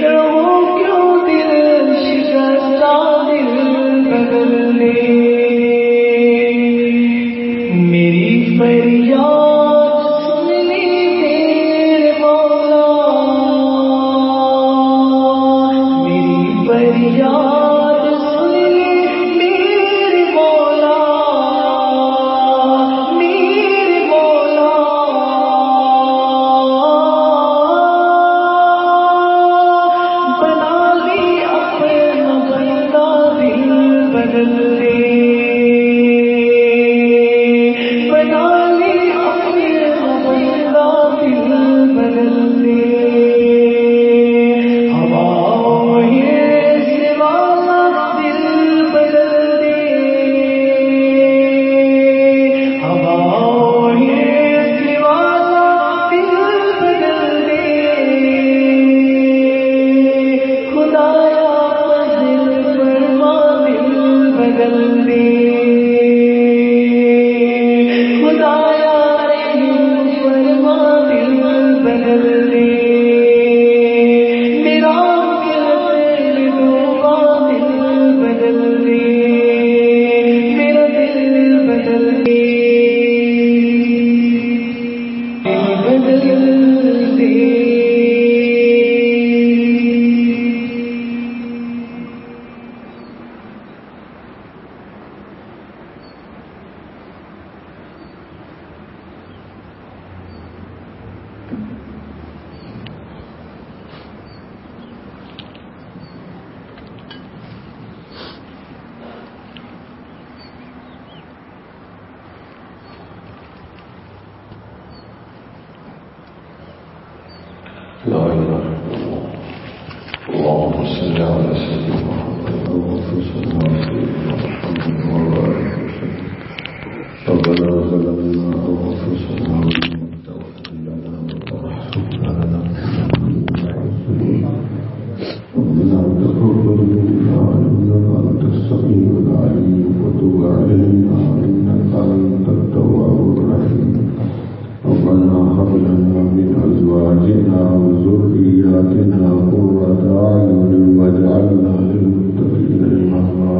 رہوں کیوں دل شکستہ دل بدل دے، میری فریاد سن لے میرے مولا، میری فریاد سن لے میرے مولا، میرے مولا، بنا لے اپنا بندہ دل بدل دے، بنا لے اپنا بندہ دل بدل دے، ہواؤں سے والا دل بدل دے، ہواؤں سے والا دل بدل دے، خدایا فضل فرما دل بدل دے، خدایا رحم فرما دل بدل دے، میرا دل ڈوبا دل بدل دے، میرا دل بدل دے، بدل دے۔ لا إله إلا الله. اللهم صل على سيدنا محمد وعلى آله وبارك وسلم. ربنا ظلمنا أنفسنا وإن لم تغفر لنا وترحمنا لنكونن ربنا تقبل منا إنك أنت السميع العليم وتب علينا إنك أنت التواب الرحيم. ربنا هب لنا من أزواجنا وذرياتنا قرة أعين واجعلنا للمتقين إماما.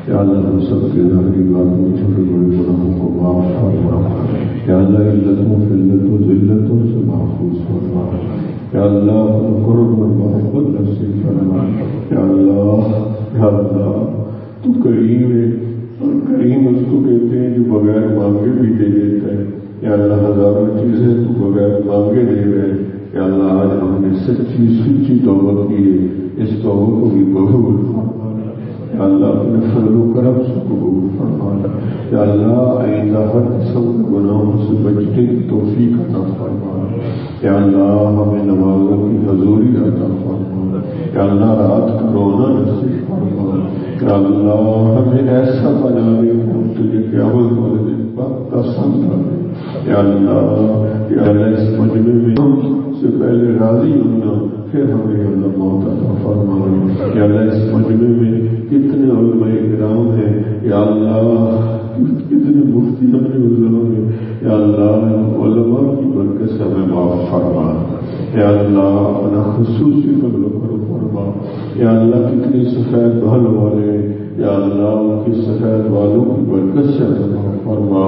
یا اللہ ہم سب کے ظاہری بات میں چھوٹے بڑے گناہوں کو معاف فرما. یا اللہ علت و فلت و ذلتوں سے محفوظ فرما. یا اللہ قرب اور محبت نصیب فرما. یا اللہ تو کریم ہے، اور کریم اس کو کہتے ہیں جو بغیر مانگے بھی دے دیتا ہے. یا اللہ ہزاروں چیزیں تو بغیر مانگے دے رہے. یا اللہ آج ہم نے سچی توبہ کی ہے، اس توبہ کو بھی قبول فرما. یا اللہ اپنے فضل و کرم سے قبول فرما. یا اللہ آئندہ ہر قسم کے گناہوں سے بچنے کی توفیق عطا فرما. یا اللہ ہمیں نمازوں کی حضوری عطا فرما. یا اللہ رات کا رونا نصیب فرما. یا اللہ ہمیں ایسا بنا دے کہ ہم تجھے قیامت والے دن پر پسند کریں. یا اللہ اس مجمع میں ہم سے پہلے راضی ہونا، پھر ہمیں اللہ موت عطا فرما. یا اللہ اس مجمع میں کتنے علماء کرام ہیں، یا اللہ کتنے مفتی ہمیں علماء ہیں. یا اللہ علماء کی برکت سے ہمیں معاف فرما. یا اللہ اپنا خصوصی فضل و کرم فرما. یا اللہ کتنے سفید بال والے، یا اللہ ان کی سفید بالوں کی برکت سے ہمیں فرما.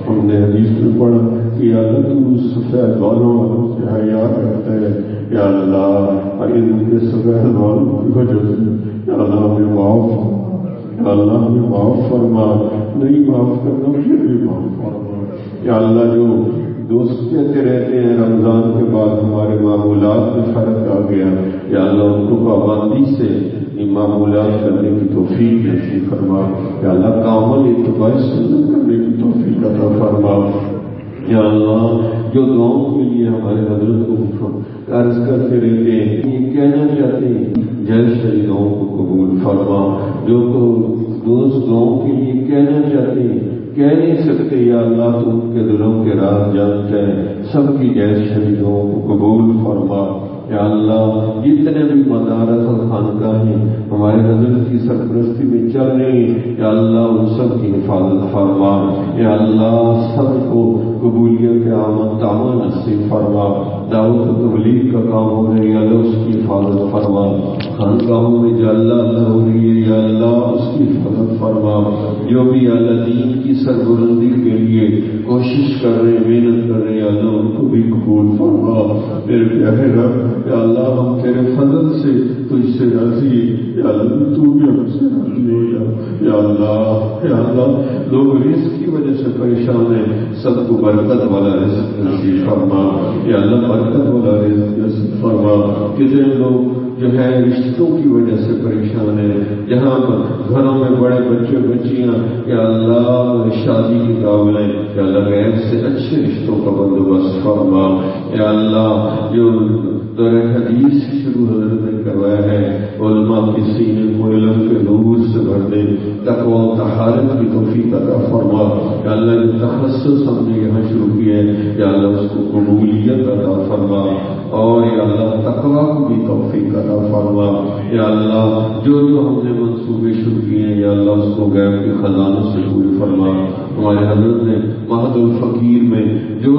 ہم نے حدیث میں پڑھا کہ یا اللہ تو سفید بالوں والوں سے حیا کرتا ہے. یا اللہ ان کے سفید بالوں کی وجہ سے یا اللہ ہمیں معاف فرما. یا اللہ ہمیں معاف فرما. نہیں معاف کرنا پھر بھی معاف فرما. یا اللہ جو دوست کہتے رہتے ہیں رمضان کے بعد ہمارے معمولات میں فرق آ گیا، یا اللہ ان کو پابندی سے معمولات کرنے کی توفیق نصیب فرما. یا اللہ کامل اتباع سنت کرنے کی توفیق عطا فرما. یا اللہ جو دعاؤں کے لیے ہمارے حضرت کو عرض کرتے رہتے ہیں، یہ کہنا چاہتے ہیں جیسے دعاؤں کو قبول فرما. جو دوست دعاؤں کے لیے کہنا چاہتے ہیں کہہ نہیں سکتے، یا اللہ تو ان کے دلوں کے راز جانتے ہیں، سب کی جیسے شہیدوں کو قبول فرما. یا اللہ جتنے بھی مدارس اور خانقاہیں ہمارے حضرت کی سرپرستی میں چل رہی ہیں، یا اللہ ان سب کی حفاظت فرما. یا اللہ سب کو قبولیت آمد تعمل نصیب فرما. دعوت و تبلیغ کا کام ہو رہی ہے، اللہ اس کی حفاظت فرما. خانقاہوں میں جو اللہ ہو رہی ہے، یا اللہ اس کی حفاظت فرما. جو بھی اللہ دین کی سربلندی کے لیے کوشش کر رہے محنت کر رہے، یا اللہ ان کو بھی قبول فرما. میرے پیارے رب، یا اللہ ہم تیرے فضل سے تجھ سے راضی، یا اللہ تو بھی ہم سے راضی ہو جا. یا اللہ لوگ رزق کی وجہ سے پریشان ہیں، سب کو برکت والا رزق نصیب فرما. یا اللہ برکت والا رزق نصیب فرما. کتنے لوگ جو ہے رشتوں کی وجہ سے پریشان ہیں، جہاں پر گھروں میں بڑے بچے بچیاں، یا اللہ شادی کے قابل ہیں، یا اللہ غیر سے اچھے رشتوں کا بندوبست فرما. یا اللہ جو دور حدیث شروع حضرت نے کروایا ہے، علماء کی سینے کو علم کے نور سے بھر دے، تقوی و طہارت کی توفیق عطا فرما. یا اللہ جو تخصص ہم نے یہاں شروع کیا ہے، یا اللہ اس کو قبولیت عطا فرما. اور یا اللہ تقوی کو بھی توفیق عطا فرما. یا اللہ جو ہم نے منصوبے شروع کیے ہیں، یا اللہ اس کو غیب کے خزانوں سے پورے فرما. ہمارے حضرت نے مہد الفقیر میں جو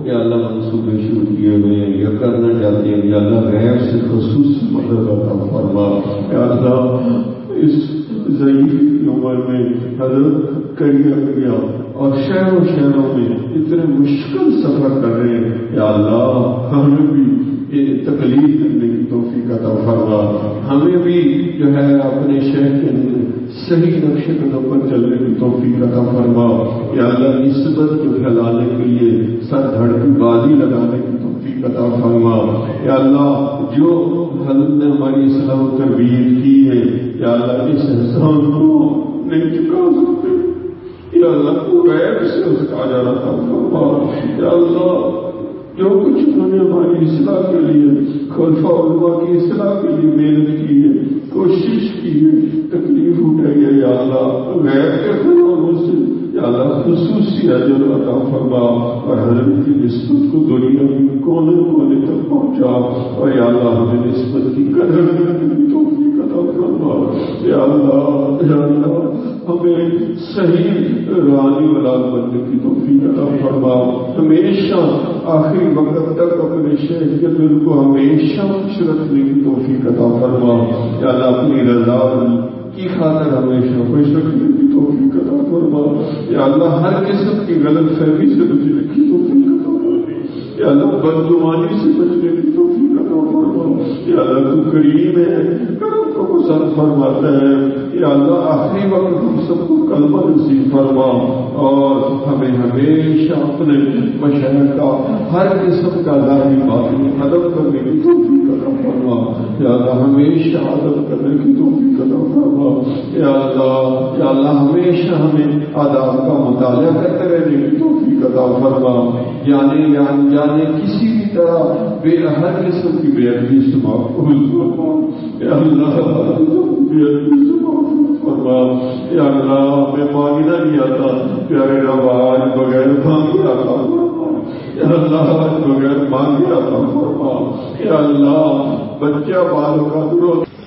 یا اللہ منصوبے شروع کیے ہوئے ہیں یا کرنا چاہتے ہیں، یا اللہ غیب سے خصوصی مدد عطا فرما. یا اللہ اس ضعیف کی عمر میں حضرت کریا اور شہروں میں اتنے مشکل سفر کر رہے ہیں، یا اللہ ہمیں بھی یہ تکلیف کرنے کی توفیق عطا فرما. ہمیں بھی جو ہے اپنے شہر کے صحیح نقش قدم پر چلنے کی توفیق عطا فرما. یا اللہ نسبت کو پھیلانے کے لیے سر دھڑ کی بازی لگانے کی توفیق عطا فرما. یا اللہ جو حضرت نے ہماری اصلاح و تربیت کی ہے، یا اللہ اس احسان کو نہیں چکا سکتے، یا اللہ کو غیب سے اس کا اجر عطا فرما. یا اللہ جو کچھ انہوں نے ہماری اصلاح کے لیے، خلفاء علماء کی اصلاح کے لیے محنت کی ہے، کوشش کی ہے، تکلیف اٹھائی ہے، یا اللہ غیب کے خزانوں سے یا اللہ خصوصی اجر عطا فرما. اور حضرت کی نسبت کو دنیا کی کونے کونے تک پہنچا، اور یا اللہ ہمیں نسبت کی قدر کرنے کی توفیق عطا فرما. یا اللہ ہمیں صحیح روحانی اولاد بننے کی توفیق عطا فرما. ہمیشہ آخری وقت تک اپنے شہر کے دل کو ہمیشہ خوش رکھنے کی توفیق عطا فرما. یا اللہ اپنی رضا کی خاطر ہمیشہ خوش رکھنے کی توفیق عطا فرما. یا اللہ ہر قسم کی غلط فہمی سے بچنے کی توفیق عطا فرما. یا اللہ بدگمانی سے بچنے کی توفیق عطا کرم فرما یا اللہ تو کریم ہے کرم کو پسند فرماتا ہے یا اللہ آخری وقت ہم سب کو کلمہ نصیب فرما اور ہمیں ہمیشہ اپنے مشاہد کا ہر قسم کا ظاہری باطنی ادب کرنے کی توفیق عطا فرما یا اللہ ہمیشہ ادب کرنے کی توفیق عطا فرما یا اللہ ہمیشہ ہمیں آداب کا مطالعہ کرتے رہنے کی توفیق عطا فرما یعنی کسی بھی طرح ہر قسم کی بے ادبی سے معقول فرما یا اللہ بے ادبی سے معقول فرما یا اللہ ہمیں مانگنا نہیں آتا پیارے رواج بغیر مانگے آتا فرما یا اللہ بغیر مانگے آتا فرما یا اللہ بچہ بالوں کا درست